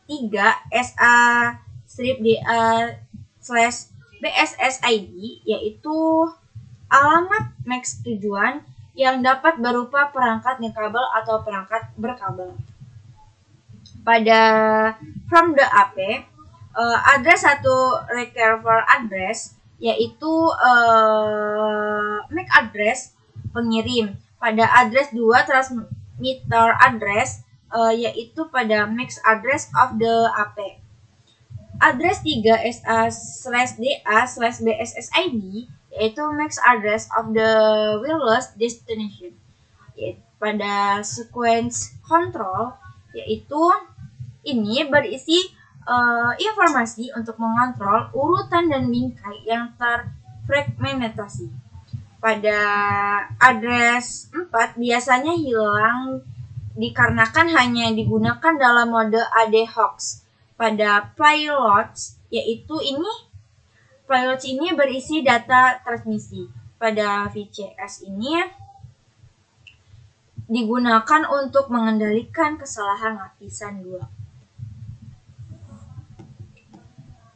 3, SA-DA/BSSID, yaitu alamat MAC tujuan yang dapat berupa perangkat nirkabel atau perangkat berkabel. Pada from the AP, address 1 receiver address, yaitu MAC address pengirim. Pada address 2 transmitter address, yaitu pada MAC address of the AP. Address 3 SA/DA/BSSID, yaitu MAC address of the wireless destination. Pada sequence control, yaitu ini berisi informasi untuk mengontrol urutan dan bingkai yang terfragmentasi. Pada address 4 biasanya hilang dikarenakan hanya digunakan dalam mode ad hoc. Pada payloads, yaitu payloads ini berisi data transmisi. Pada VCS ini digunakan untuk mengendalikan kesalahan lapisan 2.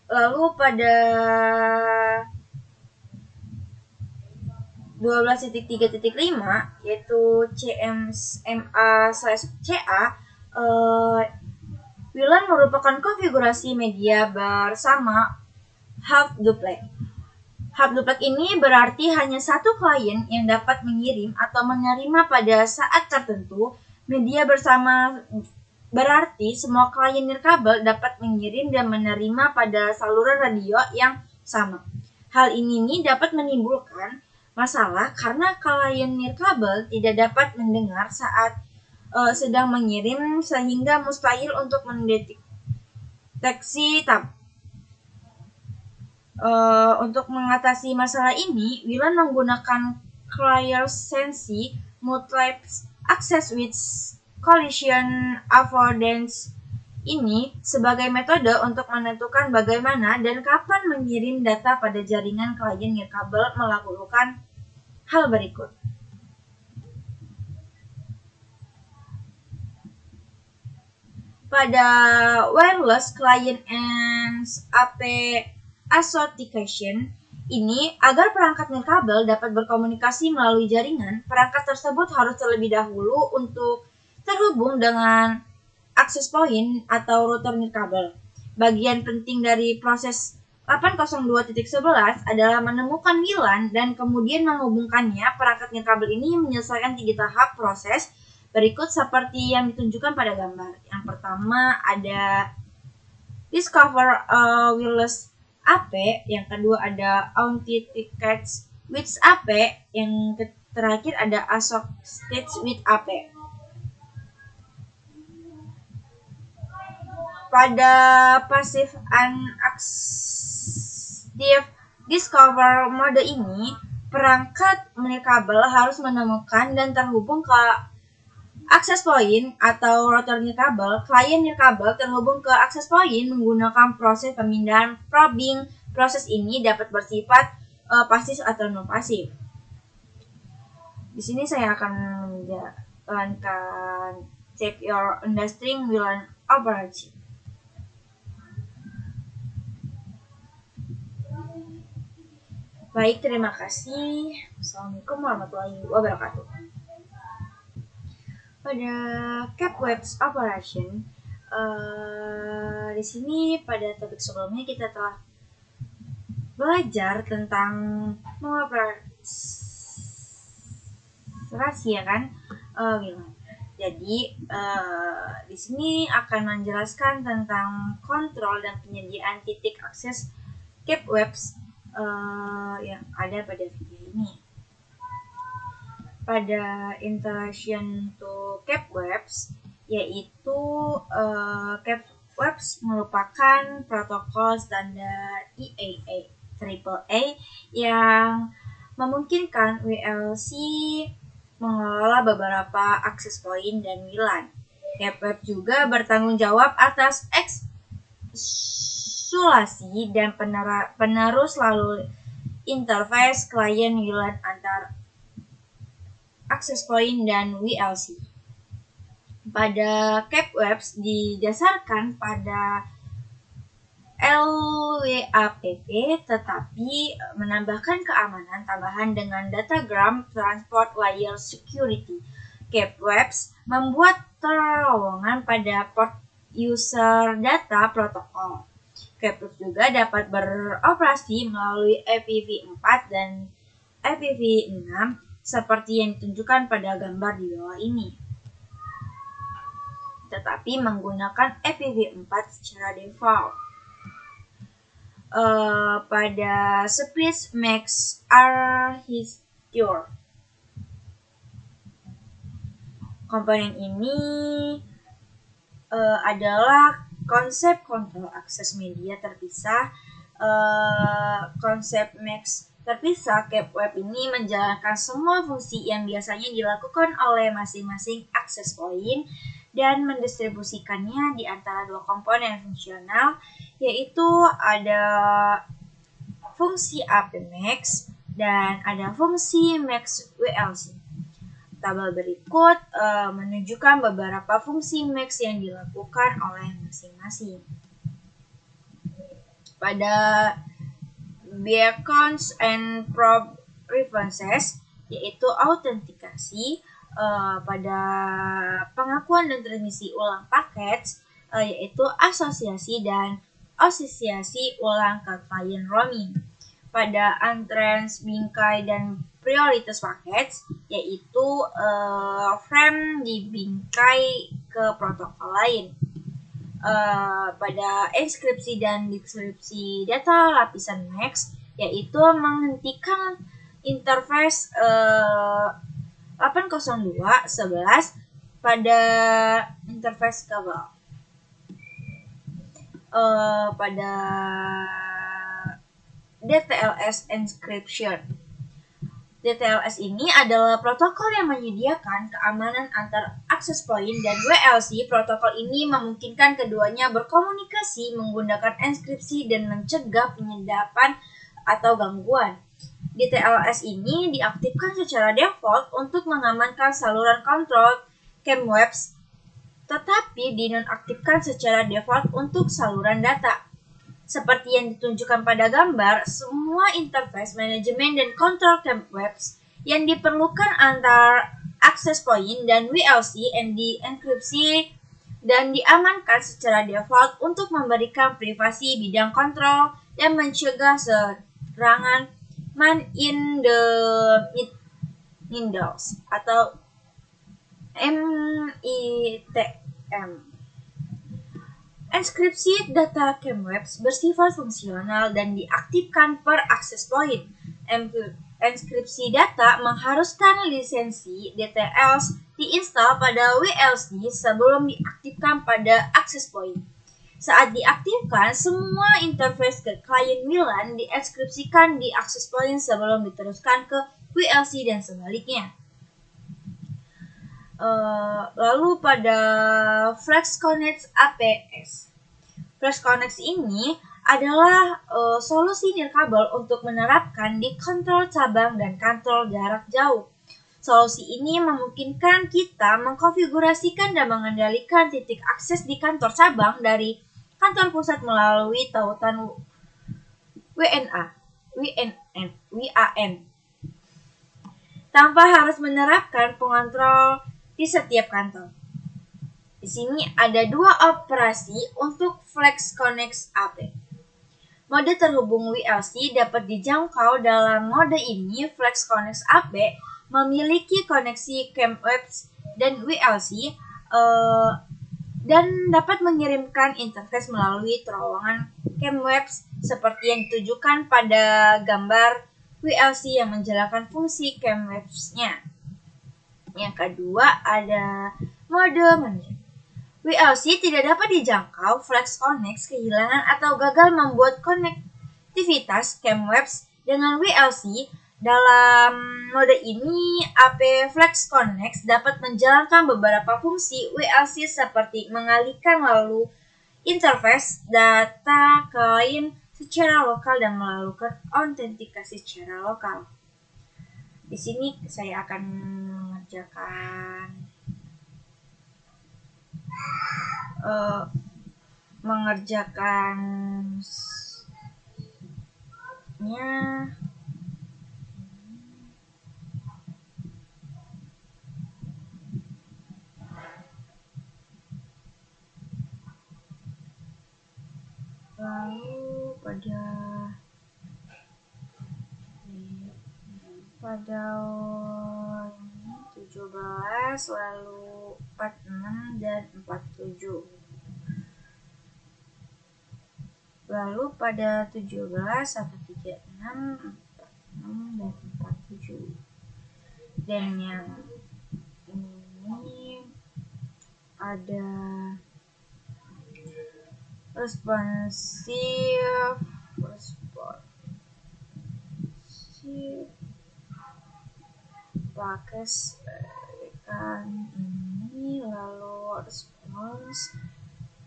Lalu pada 12.3.5, yaitu CMA/CA, WLAN merupakan konfigurasi media bersama half duplex. Half duplex ini berarti hanya satu klien yang dapat mengirim atau menerima pada saat tertentu. Media bersama berarti semua klien nirkabel dapat mengirim dan menerima pada saluran radio yang sama. Hal ini dapat menimbulkan masalah karena klien nirkabel tidak dapat mendengar saat sedang mengirim, sehingga mustahil untuk mendeteksi untuk mengatasi masalah ini, WLAN menggunakan clear-sense multiple access with collision avoidance ini sebagai metode untuk menentukan bagaimana dan kapan mengirim data pada jaringan klien nirkabel melakukan hal berikut. Pada wireless client and AP authentication ini, agar perangkat nirkabel dapat berkomunikasi melalui jaringan, perangkat tersebut harus terlebih dahulu untuk terhubung dengan access point atau router nirkabel. Bagian penting dari proses 802.11 adalah menemukan WLAN dan kemudian menghubungkannya. Perangkat nirkabel ini menyelesaikan 3 tahap proses berikut seperti yang ditunjukkan pada gambar. Yang pertama ada discover a wireless AP, yang kedua ada authenticates with AP, yang terakhir ada associates with AP. Pada passive unactive discover mode ini, perangkat nirkabel harus menemukan dan terhubung ke access point atau router nirkabel. Klien nirkabel terhubung ke access point menggunakan proses pemindahan probing. Proses ini dapat bersifat pasif atau non pasif. Di sini saya akan menjalankan check your understanding WLAN operation. Baik, terima kasih. Assalamualaikum warahmatullahi wabarakatuh. Pada CapWeb's operation, di sini pada topik sebelumnya kita telah belajar tentang mengoperasi, ya kan? Jadi di sini akan menjelaskan tentang kontrol dan penyediaan titik akses CapWeb's yang ada pada video ini. Pada introduction to CapWeb's, yaitu CapWeb's merupakan protokol standar AAA yang memungkinkan WLC mengelola beberapa akses point dan WLAN. CapWeb juga bertanggung jawab atas eksklusi dan penerus lalu interface klien WLAN antar access point dan WLC. Pada CapWeb's didasarkan pada LWAPP, tetapi menambahkan keamanan tambahan dengan datagram transport layer security. CapWeb's membuat terowongan pada port user data protokol. CapWeb's juga dapat beroperasi melalui IPv4 dan IPv6 seperti yang ditunjukkan pada gambar di bawah ini, tetapi menggunakan IPv4 secara default. Pada Split Max Architecture, komponen ini adalah konsep kontrol akses media terpisah. Konsep Max terpisah, CapWeb ini menjalankan semua fungsi yang biasanya dilakukan oleh masing-masing access point dan mendistribusikannya di antara dua komponen fungsional, yaitu ada fungsi APMax dan ada fungsi Max WLC. Tabel berikut menunjukkan beberapa fungsi Max yang dilakukan oleh masing-masing. Pada beacons and probe references, yaitu autentikasi, pada pengakuan dan transmisi ulang paket, yaitu asosiasi dan asosiasi ulang ke klien roaming. Pada entrance, bingkai, dan prioritas paket, yaitu frame dibingkai ke protokol lain. Pada inskripsi dan deskripsi data lapisan Max, yaitu menghentikan interface 802.11 pada interface kabel. Pada DTLS encryption. DTLS ini adalah protokol yang menyediakan keamanan antar access point dan WLC. Protokol ini memungkinkan keduanya berkomunikasi menggunakan enkripsi dan mencegah penyedapan atau gangguan. DTLS ini diaktifkan secara default untuk mengamankan saluran kontrol CapWeb's, tetapi dinonaktifkan secara default untuk saluran data. Seperti yang ditunjukkan pada gambar, semua interface manajemen dan kontrol CapWeb's yang diperlukan antar access point dan WLC yang dienkripsi dan diamankan secara default untuk memberikan privasi bidang kontrol dan mencegah serangan man in the middle atau MITM. Enskripsi data Chemwebs bersifat fungsional dan diaktifkan per access point. Enskripsi data mengharuskan lisensi DTLs diinstal pada WLC sebelum diaktifkan pada access point. Saat diaktifkan, semua interface ke klien WLAN dienkripsikan di access point sebelum diteruskan ke WLC dan sebaliknya. Lalu pada FlexConnect APS. FlexConnect ini adalah solusi nirkabel untuk menerapkan di kontrol cabang dan kontrol jarak jauh. Solusi ini memungkinkan kita mengkonfigurasikan dan mengendalikan titik akses di kantor cabang dari kantor pusat melalui tautan WNA, WAN, tanpa harus menerapkan pengontrol di setiap kantor. Di sini ada dua operasi untuk FlexConnect AP. Mode terhubung WLC dapat dijangkau dalam mode ini. FlexConnect AP memiliki koneksi Chemwebs dan WLC dan dapat mengirimkan interface melalui terowongan Chemwebs seperti yang ditujukan pada gambar WLC yang menjalankan fungsi Chemwebs-nya. Yang kedua ada mode manajemen. WLC tidak dapat dijangkau. FlexConnect kehilangan atau gagal membuat konektivitas Chemwebs dengan WLC. Dalam mode ini, AP FlexConnect dapat menjalankan beberapa fungsi WLC seperti mengalihkan lalu interface data klien secara lokal dan melakukan autentikasi secara lokal. Di sini saya akan mengerjakannya lalu pada 17 lalu 46 dan 47. Lalu pada 17 136 46 dan 47. Dan yang ini ada responsif pakai ini lalu respons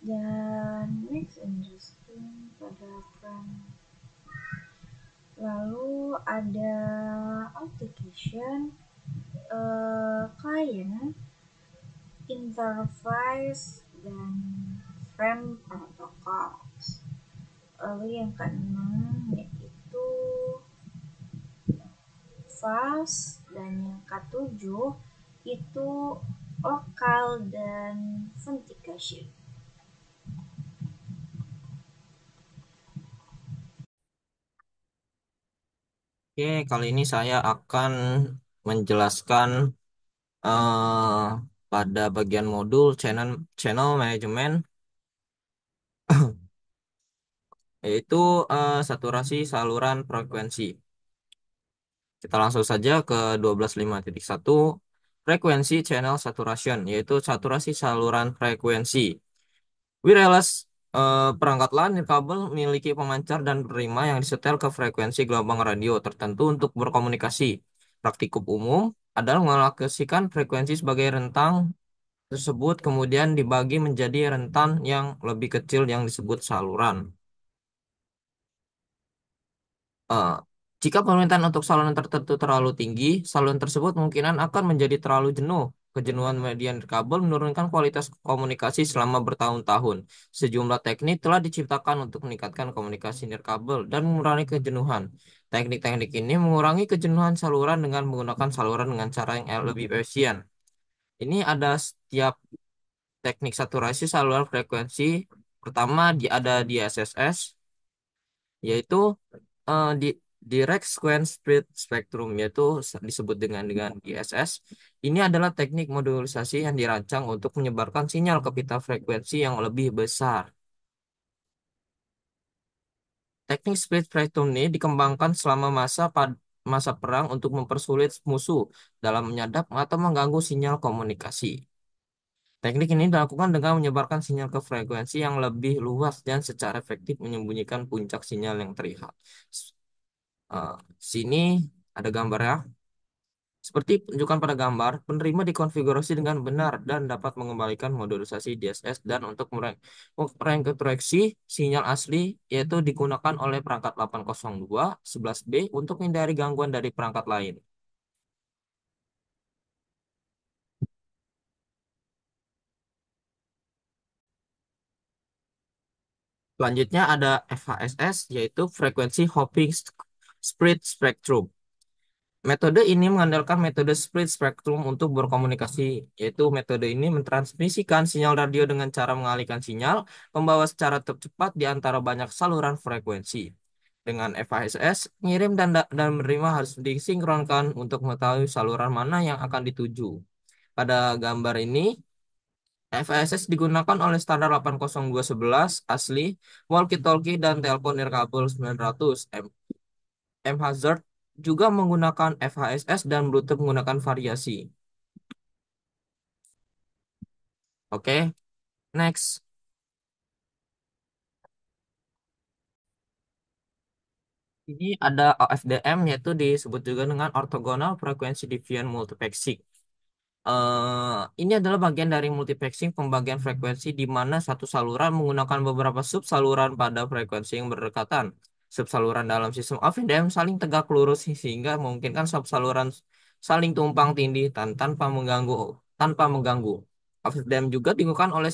dan next interesting pada frame. Lalu ada authentication, client, interface, dan frame protocols. Lalu yang keenam yaitu fast, dan yang ketujuh itu local dan authentication. Oke, kali ini saya akan menjelaskan eh, pada bagian modul channel management, yaitu saturasi saluran frekuensi. Kita langsung saja ke 12.5.1 frekuensi channel saturation, yaitu saturasi saluran frekuensi. Wireless perangkat LAN nirkabel memiliki pemancar dan penerima yang disetel ke frekuensi gelombang radio tertentu untuk berkomunikasi. Praktikum umum adalah mengalokasikan frekuensi sebagai rentang tersebut kemudian dibagi menjadi rentan yang lebih kecil yang disebut saluran. Eh, Jika permintaan untuk saluran tertentu terlalu tinggi, saluran tersebut kemungkinan akan menjadi terlalu jenuh. Kejenuhan media nirkabel menurunkan kualitas komunikasi selama bertahun-tahun. Sejumlah teknik telah diciptakan untuk meningkatkan komunikasi nirkabel dan mengurangi kejenuhan. Teknik-teknik ini mengurangi kejenuhan saluran dengan menggunakan saluran dengan cara yang lebih efisien. Ini ada setiap teknik saturasi saluran frekuensi. Pertama ada di SSS, yaitu di Direct Sequence Split Spectrum, yaitu disebut dengan DSS. Ini adalah teknik modulasi yang dirancang untuk menyebarkan sinyal ke pita frekuensi yang lebih besar. Teknik split spectrum ini dikembangkan selama masa perang untuk mempersulit musuh dalam menyadap atau mengganggu sinyal komunikasi. Teknik ini dilakukan dengan menyebarkan sinyal ke frekuensi yang lebih luas dan secara efektif menyembunyikan puncak sinyal yang terlihat. Sini ada gambarnya. Seperti tunjukkan pada gambar, penerima dikonfigurasi dengan benar dan dapat mengembalikan modulisasi DSS dan untuk merengkoreksi sinyal asli yaitu digunakan oleh perangkat 802 11B untuk menghindari gangguan dari perangkat lain. Selanjutnya ada FHSS yaitu Frequency Hopping Spread Spectrum. Metode ini mengandalkan metode split spectrum untuk berkomunikasi, yaitu metode ini mentransmisikan sinyal radio dengan cara mengalihkan sinyal, membawa secara cepat di antara banyak saluran frekuensi. Dengan FHSS, ngirim dan menerima harus disinkronkan untuk mengetahui saluran mana yang akan dituju. Pada gambar ini, FHSS digunakan oleh standar 802.11 asli, walkie-talkie, dan telepon nirkabel 900 M-Hazard juga menggunakan FHSS dan Bluetooth menggunakan variasi. Oke, next. Ini ada OFDM yaitu disebut juga dengan Orthogonal Frequency Division Multiplexing. Ini adalah bagian dari multiplexing pembagian frekuensi di mana satu saluran menggunakan beberapa sub saluran pada frekuensi yang berdekatan. Sub saluran dalam sistem OFDM saling tegak lurus sehingga memungkinkan sub saluran saling tumpang tindih tanpa mengganggu. OFDM juga digunakan oleh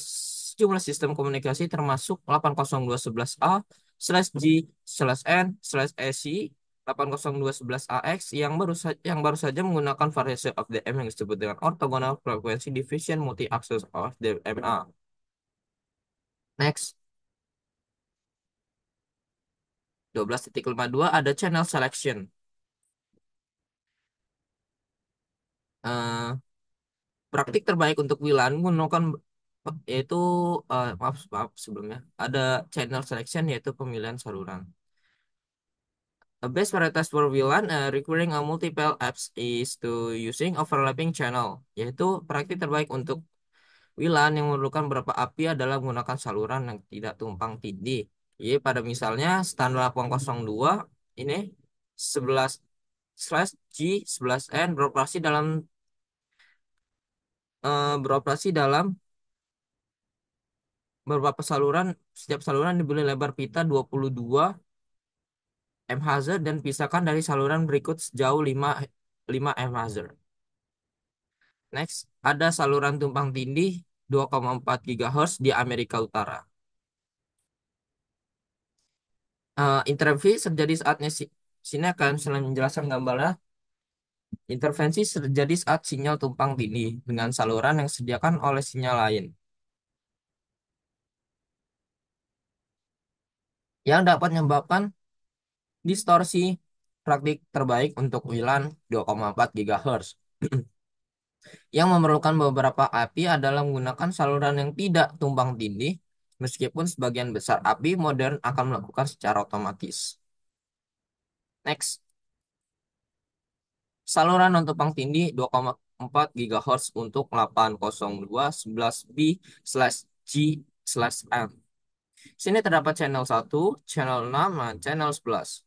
sejumlah sistem komunikasi termasuk 802.11a slash G slash N slash EC 802.11ax yang baru saja menggunakan variasi OFDM yang disebut dengan Orthogonal Frequency Division Multi-Access OFDM-A. Next, 12.52 ada channel selection. Eh, Praktik terbaik untuk WLAN menggunakan yaitu maaf sebelumnya ada channel selection yaitu pemilihan saluran. A best varieties for VLAN requiring a multiple apps is to using overlapping channel, yaitu praktik terbaik untuk WLAN yang memerlukan beberapa API adalah menggunakan saluran yang tidak tumpang tindih. Jadi pada misalnya standar 802 ini 11 slash G 11N beroperasi dalam beberapa saluran. Setiap saluran diberi lebar pita 22 MHz dan pisahkan dari saluran berikut sejauh 5 MHz. Next, ada saluran tumpang tindih 2,4 GHz di Amerika Utara. Intervensi terjadi saatnya sini akan selain menjelaskan gambarnya. Intervensi terjadi saat sinyal tumpang tindih dengan saluran yang disediakan oleh sinyal lain yang dapat menyebabkan distorsi. Praktik terbaik untuk WLAN 2,4 GHz yang memerlukan beberapa API adalah menggunakan saluran yang tidak tumpang tindih, meskipun sebagian besar API modern akan melakukan secara otomatis. Next, saluran non tumpang tindih 2,4 GHz untuk 802.11b slash G slash M. Sini terdapat channel 1, channel 6, dan channel 11.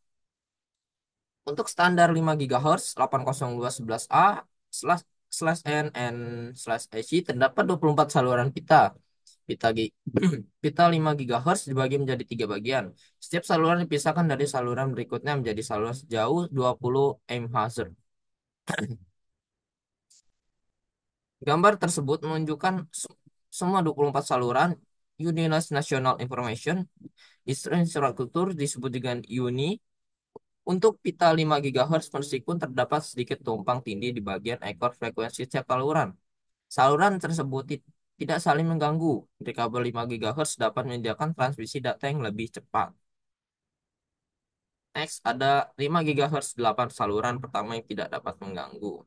Untuk standar 5 GHz 802.11a slash slash N and slash AC terdapat 24 saluran pita. Pita 5 GHz dibagi menjadi 3 bagian. Setiap saluran dipisahkan dari saluran berikutnya menjadi saluran sejauh 20 MHz. Gambar tersebut menunjukkan semua 24 saluran Unidas National Information Infrastructure disebut dengan UNI. Untuk pita 5 GHz meskipun terdapat sedikit tumpang tindih di bagian ekor frekuensi setiap saluran. Saluran tersebut tidak saling mengganggu. Di kabel 5 GHz dapat menyediakan transmisi data yang lebih cepat. Next, ada 5 GHz 8 saluran pertama yang tidak dapat mengganggu.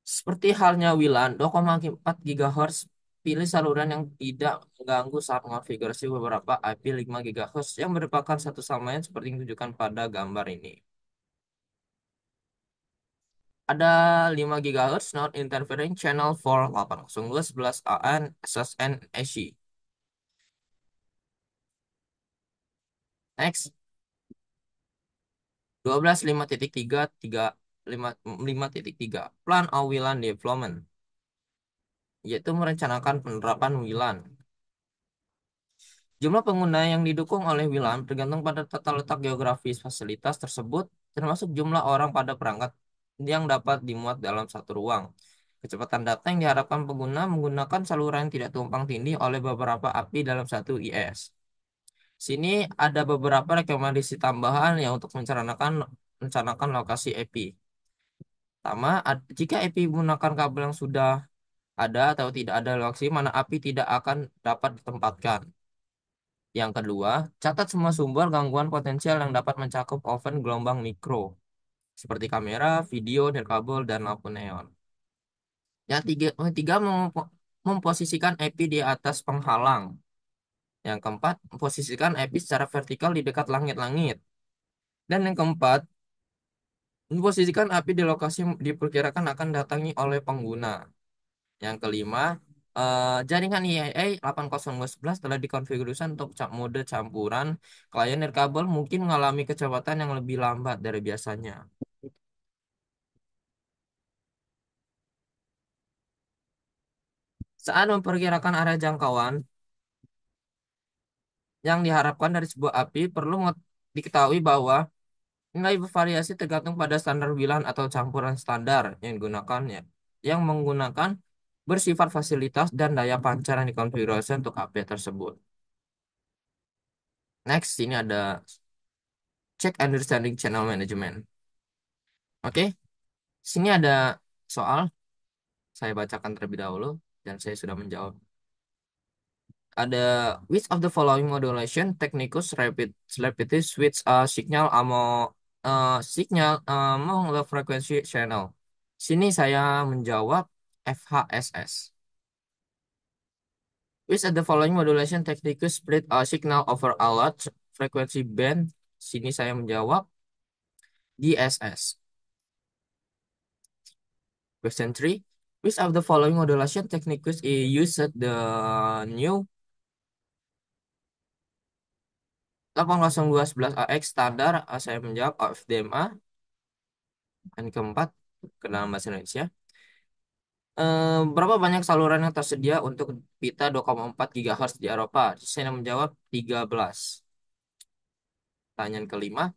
Seperti halnya WLAN 2,4 GHz pilih saluran yang tidak mengganggu saat mengonfigurasi beberapa IP 5 GHz yang merupakan satu samanya seperti yang ditunjukkan pada gambar ini. Ada 5 GHz non-interfering channel for 802.11 AN SSN ACI. Next, 12.5.3.3.5.3 Plan of WLAN Development, yaitu merencanakan penerapan WLAN. Jumlah pengguna yang didukung oleh WLAN tergantung pada tata letak geografis fasilitas tersebut, termasuk jumlah orang pada perangkat yang dapat dimuat dalam satu ruang. Kecepatan data yang diharapkan pengguna menggunakan saluran yang tidak tumpang tindih oleh beberapa API dalam satu IS. Sini ada beberapa rekomendasi tambahan yang untuk merencanakan lokasi API. Pertama, jika API menggunakan kabel yang sudah ada atau tidak ada lokasi mana API tidak akan dapat ditempatkan. Yang kedua, catat semua sumber gangguan potensial yang dapat mencakup oven gelombang mikro, seperti kamera, video, nirkabel, dan lampu neon. Yang ketiga, memposisikan API di atas penghalang. Yang keempat, memposisikan API secara vertikal di dekat langit-langit. Dan yang keempat, memposisikan API di lokasi yang diperkirakan akan datangi oleh pengguna. Yang kelima, jaringan IAA 802.11 telah dikonfigurasi untuk mode campuran. Klien nirkabel mungkin mengalami kecepatan yang lebih lambat dari biasanya. Saat memperkirakan area jangkauan yang diharapkan dari sebuah API, perlu diketahui bahwa nilai bervariasi tergantung pada standar WLAN atau campuran standar yang digunakan ya, yang menggunakan bersifat fasilitas dan daya pancar yang dikonfigurasi untuk API tersebut. Next, ini ada check understanding channel management. Oke, sini ada soal, saya bacakan terlebih dahulu dan saya sudah menjawab. Ada which of the following modulation techniques repeatedly switch signal among the frequency channel. Sini saya menjawab FHSS. Which of the following modulation techniques split a signal over a large frequency band? Sini saya menjawab DSS. Question 3. Which of the following modulation techniques is used the new 802.11ax standar? Saya menjawab OFDMA. Yang keempat, ke dalam bahasa Indonesia. Berapa banyak saluran yang tersedia untuk pita 2,4 GHz di Eropa? Saya menjawab 13. Pertanyaan kelima,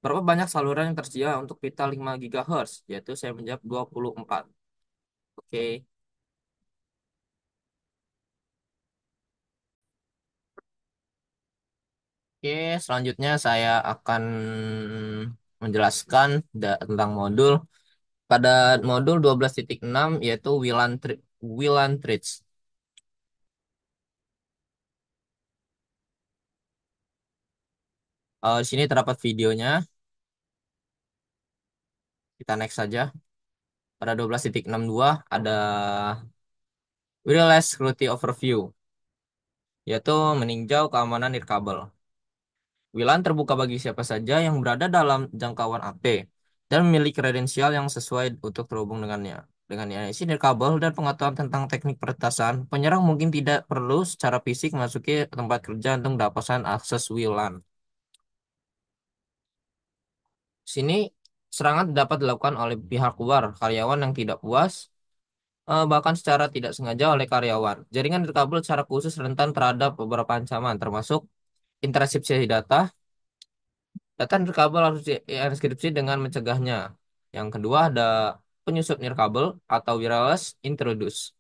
berapa banyak saluran yang tersedia untuk pita 5 GHz? Yaitu saya menjawab 24. Oke. Oke, selanjutnya saya akan menjelaskan tentang modul. Pada modul 12.6 yaitu WLAN Trees. Di sini terdapat videonya. Kita next saja. Pada 12.62 ada Wireless Security Overview, yaitu meninjau keamanan nirkabel. WLAN terbuka bagi siapa saja yang berada dalam jangkauan AP dan memiliki kredensial yang sesuai untuk terhubung dengannya. Dengan IC nirkabel dan pengetahuan tentang teknik peretasan, penyerang mungkin tidak perlu secara fisik memasuki tempat kerja untuk mendapatkan akses WLAN. Sini serangan dapat dilakukan oleh pihak luar, karyawan yang tidak puas, bahkan secara tidak sengaja oleh karyawan. Jaringan nirkabel secara khusus rentan terhadap beberapa ancaman, termasuk intersepsi data. Data nirkabel harus dienkripsi dengan mencegahnya. Yang kedua ada penyusup nirkabel atau wireless introduce.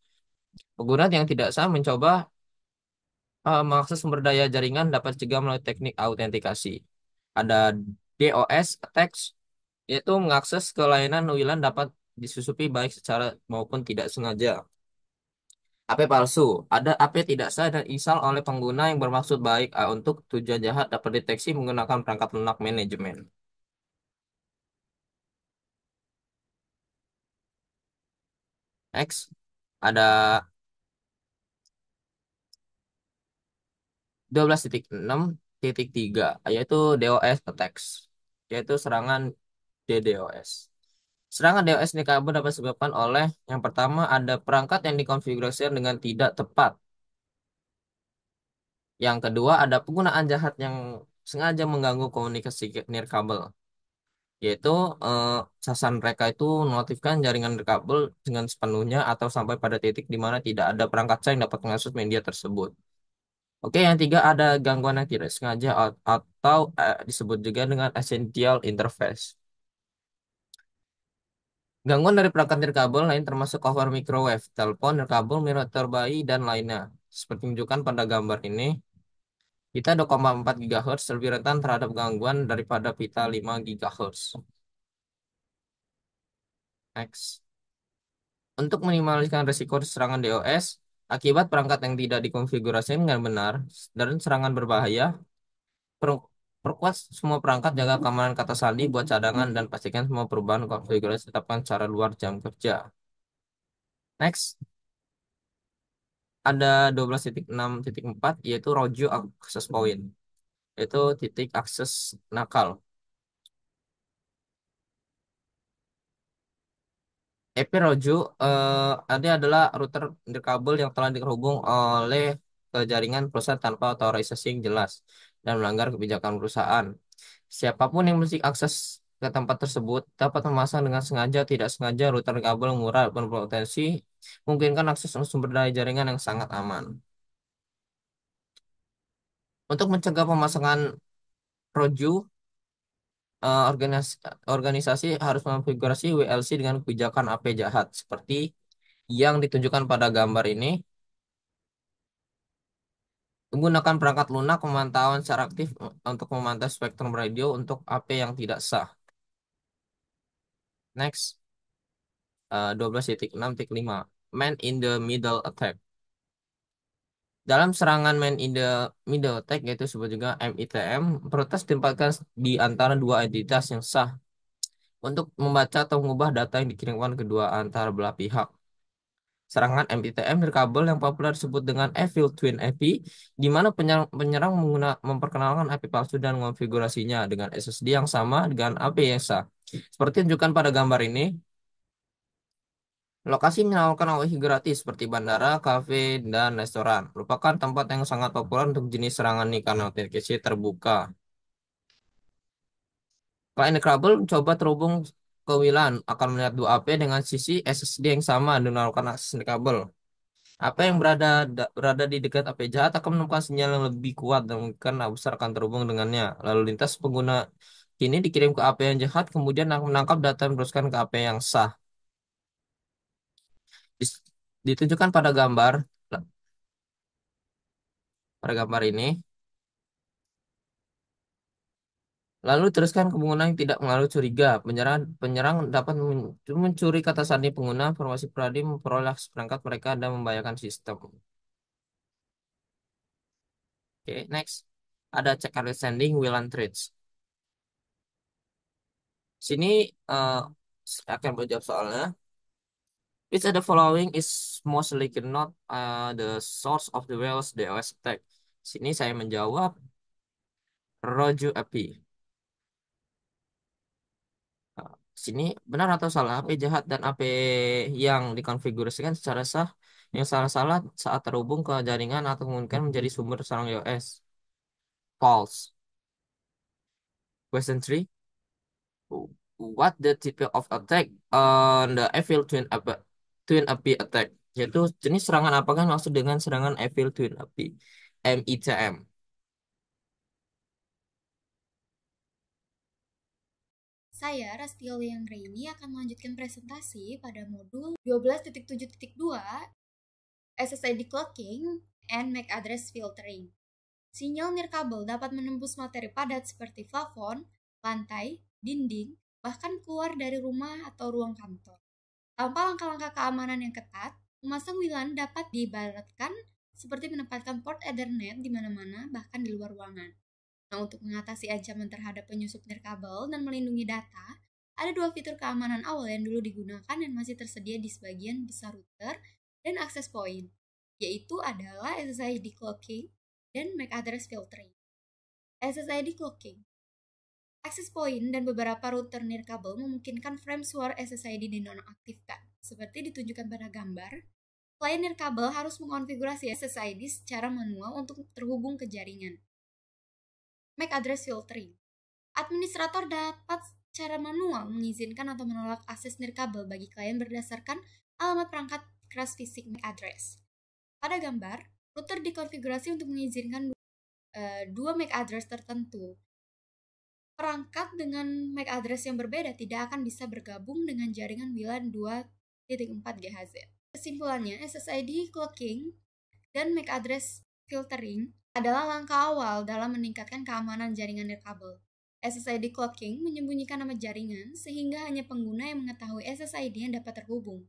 Pengguna yang tidak sah mencoba mengakses sumber daya jaringan dapat dicegah melalui teknik autentikasi. Ada DOS attacks, yaitu mengakses ke layanan WLAN dapat disusupi baik secara maupun tidak sengaja. AP palsu. Ada AP tidak sah dan install oleh pengguna yang bermaksud baik untuk tujuan jahat dapat deteksi menggunakan perangkat lunak manajemen. Next, ada 12.6.3 yaitu DOS attacks, yaitu serangan DDoS. Serangan DOS di kabel dapat disebabkan oleh yang pertama ada perangkat yang dikonfigurasikan dengan tidak tepat. Yang kedua ada penggunaan jahat yang sengaja mengganggu komunikasi nirkabel, yaitu eh, sasaran mereka itu mengaktifkan jaringan nirkabel dengan sepenuhnya atau sampai pada titik di mana tidak ada perangkat yang dapat mengakses media tersebut. Oke, yang tiga ada gangguan yang tidak sengaja atau disebut juga dengan essential interface. Gangguan dari perangkat nirkabel lain termasuk cover microwave, telepon, nirkabel, monitor bayi, dan lainnya. Seperti menunjukkan pada gambar ini, pita 2,4 GHz lebih rentan terhadap gangguan daripada pita 5 GHz. Next. Untuk minimaliskan risiko serangan DOS, akibat perangkat yang tidak dikonfigurasi dengan benar dan serangan berbahaya, per- perkuat semua perangkat, jaga keamanan kata sandi, buat cadangan, dan pastikan semua perubahan konfigurasi ditetapkan secara luar jam kerja. Next. Ada 12.6.4 yaitu Rojo Access Point, yaitu titik akses nakal. EP Rojo ada adalah router nirkabel yang telah terhubung oleh ke jaringan perusahaan tanpa otorisasi yang jelas dan melanggar kebijakan perusahaan. Siapapun yang memiliki akses ke tempat tersebut dapat memasang dengan sengaja tidak sengaja router kabel murah berpotensi memungkinkan akses sumber daya jaringan yang sangat aman. Untuk mencegah pemasangan Rojo, organisasi harus mengonfigurasi WLC dengan kebijakan AP jahat seperti yang ditunjukkan pada gambar ini, menggunakan perangkat lunak pemantauan secara aktif untuk memantau spektrum radio untuk AP yang tidak sah. Next, 12.6.5 Man in the Middle Attack. Dalam serangan Man in the Middle Attack, yaitu disebut juga MITM, peretas ditempatkan di antara dua entitas yang sah untuk membaca atau mengubah data yang dikirimkan kedua antara belah pihak. Serangan MITM nirkabel yang populer disebut dengan Evil Twin IP, di mana penyerang memperkenalkan IP palsu dan mengonfigurasinya dengan SSD yang sama dengan IP yang sah. Seperti tunjukkan pada gambar ini, lokasi menawarkan wifi gratis seperti bandara, kafe, dan restoran. Merupakan tempat yang sangat populer untuk jenis serangan ini karena autentikasi terbuka. Klien nirkabel mencoba terhubung ke WLAN akan melihat dua AP dengan sisi SSD yang sama dan melakukan akses nirkabel. Apa yang berada di dekat AP jahat akan menemukan sinyal yang lebih kuat dan mungkin besar akan terhubung dengannya. Lalu lintas pengguna ini dikirim ke AP yang jahat, kemudian akan menangkap data dan meneruskan ke AP yang sah. Dis- Ditunjukkan pada gambar ini. Lalu teruskan ke pengguna yang tidak mengalami curiga. Penyerang dapat mencuri kata sandi pengguna, informasi pribadi, memperoleh akses perangkat mereka, dan membahayakan sistem. Oke, next. Ada check understanding WLAN threads. Sini saya akan menjawab soalnya. Which of the following is most likely not the source of the Wales DOS attack? Sini saya menjawab Roju API. Sini benar atau salah? AP jahat dan AP yang dikonfigurasikan secara sah. Yang salah-salah saat terhubung ke jaringan atau mungkin menjadi sumber serang DOS. False. Question 3. What the type of attack on the Evil Twin API attack? Yaitu jenis serangan apakah maksud dengan serangan Evil Twin API? MITM. Saya, Rastioli Anggraini, akan melanjutkan presentasi pada modul 12.7.2 SSID Clocking and MAC Address Filtering. Sinyal nirkabel dapat menembus materi padat seperti plafon, lantai, dinding, bahkan keluar dari rumah atau ruang kantor. Tanpa langkah-langkah keamanan yang ketat, memasang WLAN dapat diibaratkan seperti menempatkan port Ethernet di mana-mana, bahkan di luar ruangan. Nah, untuk mengatasi ancaman terhadap penyusup nirkabel dan melindungi data, ada dua fitur keamanan awal yang dulu digunakan dan masih tersedia di sebagian besar router dan access point, yaitu adalah SSID clocking dan MAC address filtering. SSID clocking. Access point dan beberapa router nirkabel memungkinkan firmware SSID dinonaktifkan. Seperti ditunjukkan pada gambar, klien nirkabel harus mengonfigurasi SSID secara manual untuk terhubung ke jaringan. MAC address filtering. Administrator dapat secara manual mengizinkan atau menolak akses nirkabel bagi klien berdasarkan alamat perangkat keras fisik MAC address. Pada gambar, router dikonfigurasi untuk mengizinkan dua MAC address tertentu. Perangkat dengan MAC address yang berbeda tidak akan bisa bergabung dengan jaringan WLAN 2.4 GHz. Kesimpulannya, SSID clocking dan MAC address filtering adalah langkah awal dalam meningkatkan keamanan jaringan nirkabel. SSID clocking menyembunyikan nama jaringan sehingga hanya pengguna yang mengetahui SSID yang dapat terhubung.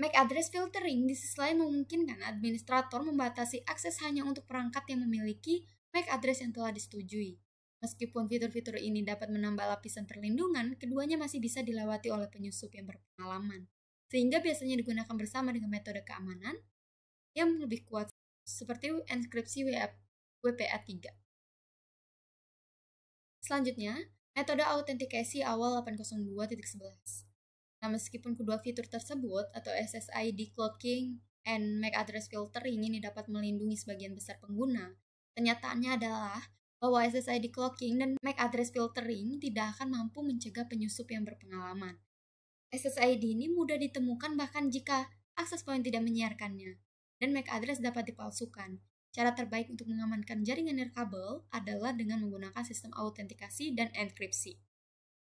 MAC address filtering di sisi lain memungkinkan administrator membatasi akses hanya untuk perangkat yang memiliki MAC address yang telah disetujui. Meskipun fitur-fitur ini dapat menambah lapisan perlindungan, keduanya masih bisa dilewati oleh penyusup yang berpengalaman, sehingga biasanya digunakan bersama dengan metode keamanan yang lebih kuat seperti enkripsi WPA3. Selanjutnya, metode autentikasi awal 802.11. Nah, meskipun kedua fitur tersebut atau SSID clocking and MAC address filtering ini dapat melindungi sebagian besar pengguna, kenyataannya adalah bahwa SSID clocking dan MAC address filtering tidak akan mampu mencegah penyusup yang berpengalaman. SSID ini mudah ditemukan bahkan jika akses point tidak menyiarkannya, dan MAC address dapat dipalsukan. Cara terbaik untuk mengamankan jaringan nirkabel adalah dengan menggunakan sistem autentikasi dan enkripsi.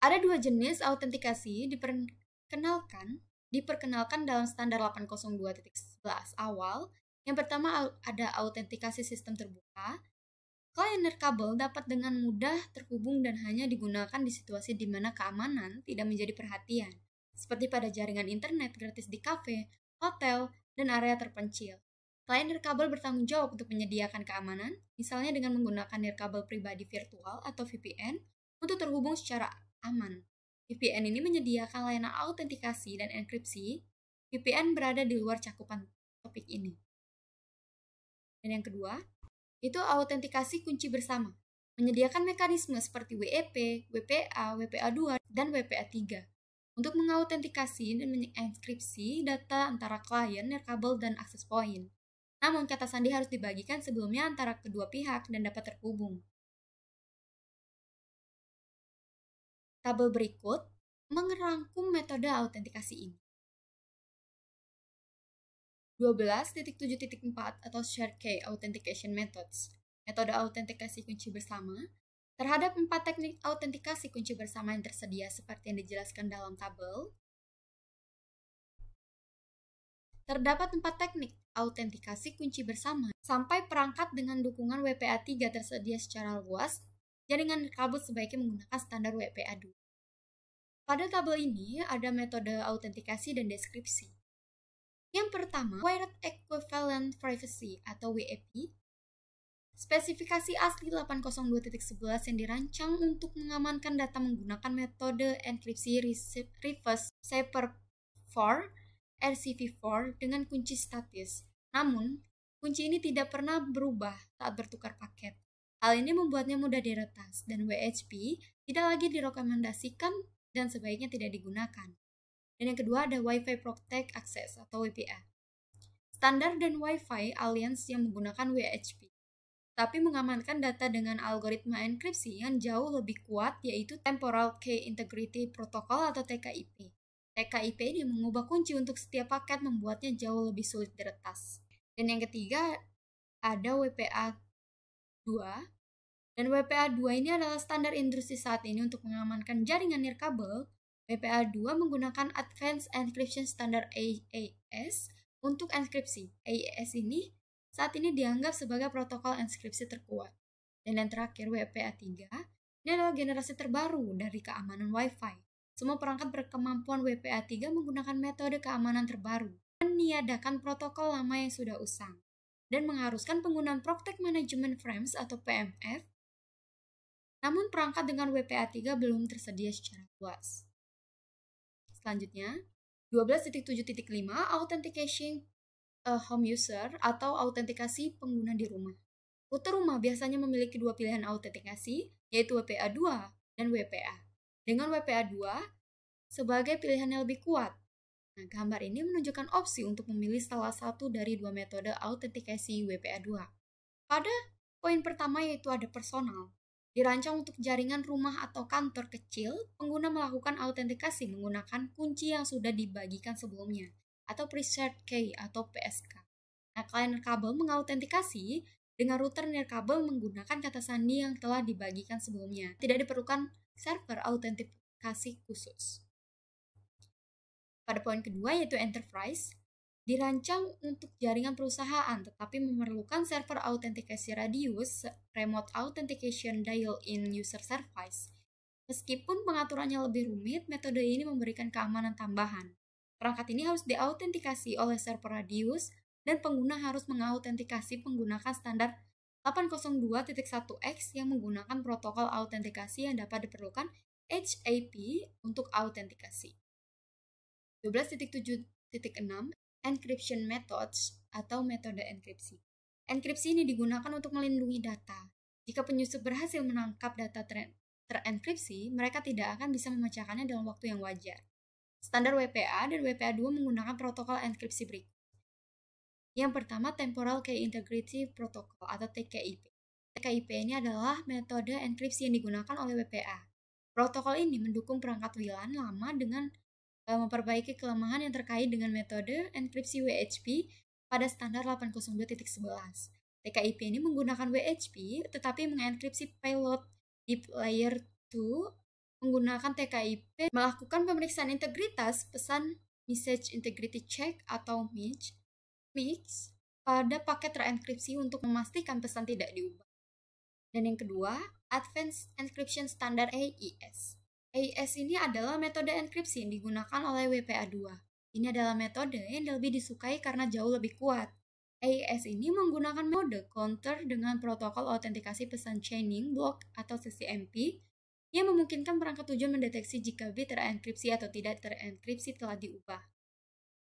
Ada dua jenis autentikasi diperkenalkan dalam standar 802.11 awal. Yang pertama ada autentikasi sistem terbuka. Klien nirkabel dapat dengan mudah terhubung dan hanya digunakan di situasi di mana keamanan tidak menjadi perhatian, seperti pada jaringan internet gratis di kafe, hotel, dan area terpencil. Klien nirkabel bertanggung jawab untuk menyediakan keamanan, misalnya dengan menggunakan nirkabel pribadi virtual atau VPN untuk terhubung secara aman. VPN ini menyediakan layanan autentikasi dan enkripsi. VPN berada di luar cakupan topik ini. Dan yang kedua, itu autentikasi kunci bersama, menyediakan mekanisme seperti WEP, WPA, WPA2, dan WPA3 untuk mengautentikasi dan mengenkripsi data antara klien, nirkabel, dan akses point. Namun, kata sandi harus dibagikan sebelumnya antara kedua pihak dan dapat terhubung. Tabel berikut merangkum metode autentikasi ini. 12.7.4 atau Shared Key Authentication Methods, metode autentikasi kunci bersama, terhadap 4 teknik autentikasi kunci bersama yang tersedia seperti yang dijelaskan dalam tabel. Terdapat 4 teknik autentikasi kunci bersama sampai perangkat dengan dukungan WPA3 tersedia secara luas, jaringan nirkabel sebaiknya menggunakan standar WPA2. Pada tabel ini ada metode autentikasi dan deskripsi. Yang pertama, Wired Equivalent Privacy atau WEP, spesifikasi asli 802.11 yang dirancang untuk mengamankan data menggunakan metode enkripsi reverse cipher 4 RCV4 dengan kunci statis. Namun, kunci ini tidak pernah berubah saat bertukar paket. Hal ini membuatnya mudah diretas dan WHP tidak lagi direkomendasikan dan sebaiknya tidak digunakan. Dan yang kedua ada Wi-Fi Protect Access atau WPA. Standar dan Wi-Fi Alliance yang menggunakan WHP, tapi mengamankan data dengan algoritma enkripsi yang jauh lebih kuat yaitu Temporal Key Integrity Protocol atau TKIP. TKIP ini mengubah kunci untuk setiap paket membuatnya jauh lebih sulit diretas. Dan yang ketiga ada WPA2. Dan WPA2 ini adalah standar industri saat ini untuk mengamankan jaringan nirkabel. WPA2 menggunakan Advanced Encryption Standard AES untuk enkripsi. AES ini saat ini dianggap sebagai protokol enkripsi terkuat. Dan yang terakhir WPA3, ini adalah generasi terbaru dari keamanan Wi-Fi. Semua perangkat berkemampuan WPA3 menggunakan metode keamanan terbaru, meniadakan protokol lama yang sudah usang, dan mengharuskan penggunaan Protect Management Frames atau PMF. Namun perangkat dengan WPA3 belum tersedia secara luas. Selanjutnya, 12.7.5 Authentication Home User atau autentikasi pengguna di rumah. Router rumah biasanya memiliki dua pilihan autentikasi, yaitu WPA2 dan WPA, dengan WPA2 sebagai pilihan yang lebih kuat. Nah, gambar ini menunjukkan opsi untuk memilih salah satu dari dua metode autentikasi WPA2. Pada poin pertama yaitu ada personal. Dirancang untuk jaringan rumah atau kantor kecil, pengguna melakukan autentikasi menggunakan kunci yang sudah dibagikan sebelumnya, atau Preset Key atau PSK. Nah, klien nirkabel mengautentikasi dengan router nirkabel menggunakan kata sandi yang telah dibagikan sebelumnya. Tidak diperlukan server autentikasi khusus. Pada poin kedua yaitu enterprise, dirancang untuk jaringan perusahaan tetapi memerlukan server autentikasi radius, remote authentication dial-in user service. Meskipun pengaturannya lebih rumit, metode ini memberikan keamanan tambahan. Perangkat ini harus diautentikasi oleh server radius dan pengguna harus mengautentikasi menggunakan standar 802.1x yang menggunakan protokol autentikasi yang dapat diperlukan HAP untuk autentikasi. 12.7.6 Encryption Methods atau metode enkripsi. Enkripsi ini digunakan untuk melindungi data. Jika penyusup berhasil menangkap data terenkripsi, mereka tidak akan bisa memecahkannya dalam waktu yang wajar. Standar WPA dan WPA2 menggunakan protokol enkripsi berikut. Yang pertama, Temporal Key Integrity Protocol atau TKIP. TKIP ini adalah metode enkripsi yang digunakan oleh WPA. Protokol ini mendukung perangkat WLAN lama dengan memperbaiki kelemahan yang terkait dengan metode enkripsi WHP pada standar 802.11. TKIP ini menggunakan WHP tetapi mengenkripsi payload di layer 2 menggunakan TKIP melakukan pemeriksaan integritas pesan Message Integrity Check atau MIC pada paket terenkripsi untuk memastikan pesan tidak diubah. Dan yang kedua, Advanced Encryption Standard AES. AES ini adalah metode enkripsi yang digunakan oleh WPA2. Ini adalah metode yang lebih disukai karena jauh lebih kuat. AES ini menggunakan mode counter dengan protokol autentikasi pesan chaining block atau CCMP yang memungkinkan perangkat tujuan mendeteksi jika bit terenkripsi atau tidak terenkripsi telah diubah.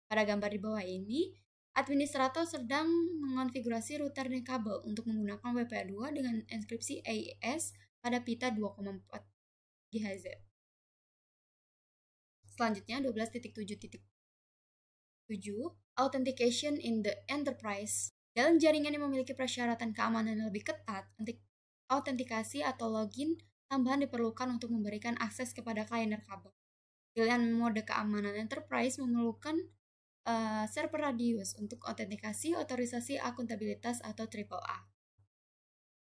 Pada gambar di bawah ini, administrator sedang mengonfigurasi router nirkabel untuk menggunakan WPA2 dengan enkripsi AES pada pita 2,4 GHz. Selanjutnya 12.7.7 Authentication in the Enterprise. Dalam jaringan yang memiliki persyaratan keamanan yang lebih ketat, autentikasi atau login tambahan diperlukan untuk memberikan akses kepada klien nirkabel. Pilihan mode keamanan enterprise memerlukan server radius untuk autentikasi, otorisasi, akuntabilitas atau AAA.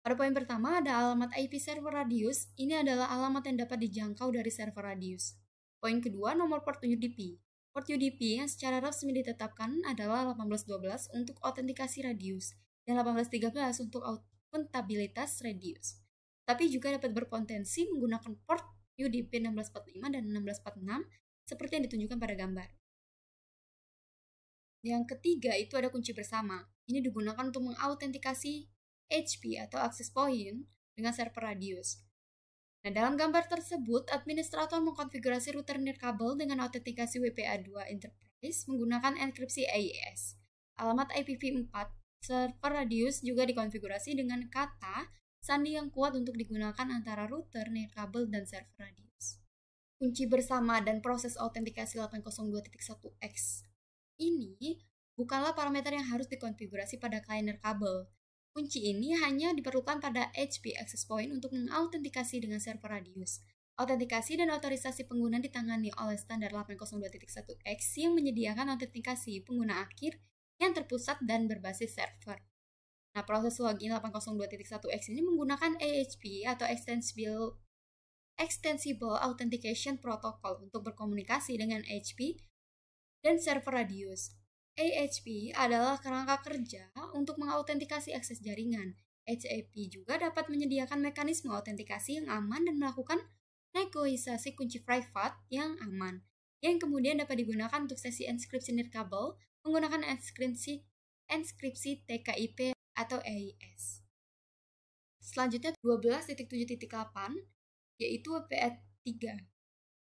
Pada poin pertama ada alamat IP server radius. Ini adalah alamat yang dapat dijangkau dari server radius. Poin kedua, nomor port UDP. Port UDP yang secara resmi ditetapkan adalah 1812 untuk autentikasi radius dan 1813 untuk akuntabilitas radius. Tapi juga dapat berpotensi menggunakan port UDP 1645 dan 1646 seperti yang ditunjukkan pada gambar. Yang ketiga itu ada kunci bersama. Ini digunakan untuk mengautentikasi HP atau access point dengan server radius. Nah, dalam gambar tersebut, administrator mengkonfigurasi router nirkabel dengan autentikasi WPA2 Enterprise menggunakan enkripsi AES. Alamat IPv4 server radius juga dikonfigurasi dengan kata sandi yang kuat untuk digunakan antara router nirkabel dan server radius. Kunci bersama dan proses autentikasi 802.1x ini bukanlah parameter yang harus dikonfigurasi pada klien nirkabel. Kunci ini hanya diperlukan pada HP access point untuk mengautentikasi dengan server radius. Autentikasi dan otorisasi pengguna ditangani oleh standar 802.1x yang menyediakan autentikasi pengguna akhir yang terpusat dan berbasis server. Nah, proses login 802.1x ini menggunakan AHP atau Extensible Authentication Protocol untuk berkomunikasi dengan HP dan server radius. AHP adalah kerangka kerja untuk mengautentikasi akses jaringan. HAP juga dapat menyediakan mekanisme autentikasi yang aman dan melakukan negosiasi kunci private yang aman, yang kemudian dapat digunakan untuk sesi enkripsi nirkabel menggunakan enkripsi TKIP atau AES. Selanjutnya 12.7.8 yaitu WPA3.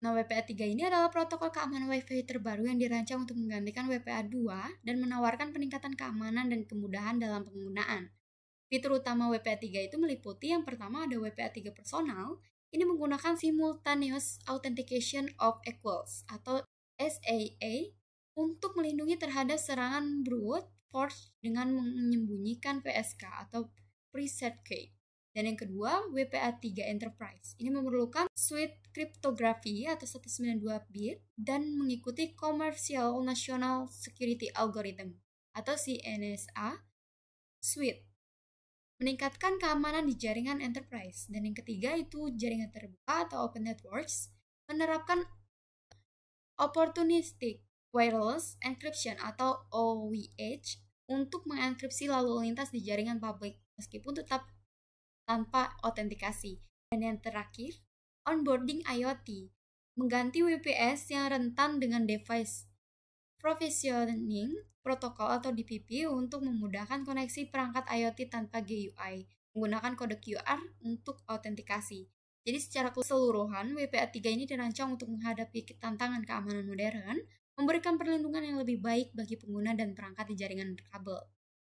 Nah, WPA3 ini adalah protokol keamanan Wi-Fi terbaru yang dirancang untuk menggantikan WPA2 dan menawarkan peningkatan keamanan dan kemudahan dalam penggunaan. Fitur utama WPA3 itu meliputi yang pertama ada WPA3 personal. Ini menggunakan Simultaneous Authentication of Equals atau SAA untuk melindungi terhadap serangan brute force dengan menyembunyikan PSK atau preset key. Dan yang kedua, WPA3 Enterprise. Ini memerlukan suite kriptografi atau 192 bit dan mengikuti Commercial National Security Algorithm atau CNSA suite. Meningkatkan keamanan di jaringan enterprise. Dan yang ketiga itu jaringan terbuka atau open networks, menerapkan opportunistic wireless encryption atau OWH untuk mengenkripsi lalu lintas di jaringan publik meskipun tetap tanpa autentikasi. Dan yang terakhir, onboarding IoT, mengganti WPS yang rentan dengan device provisioning protokol atau DPP untuk memudahkan koneksi perangkat IoT tanpa GUI, menggunakan kode QR untuk autentikasi. Jadi secara keseluruhan, WPA3 ini dirancang untuk menghadapi tantangan keamanan modern, memberikan perlindungan yang lebih baik bagi pengguna dan perangkat di jaringan kabel.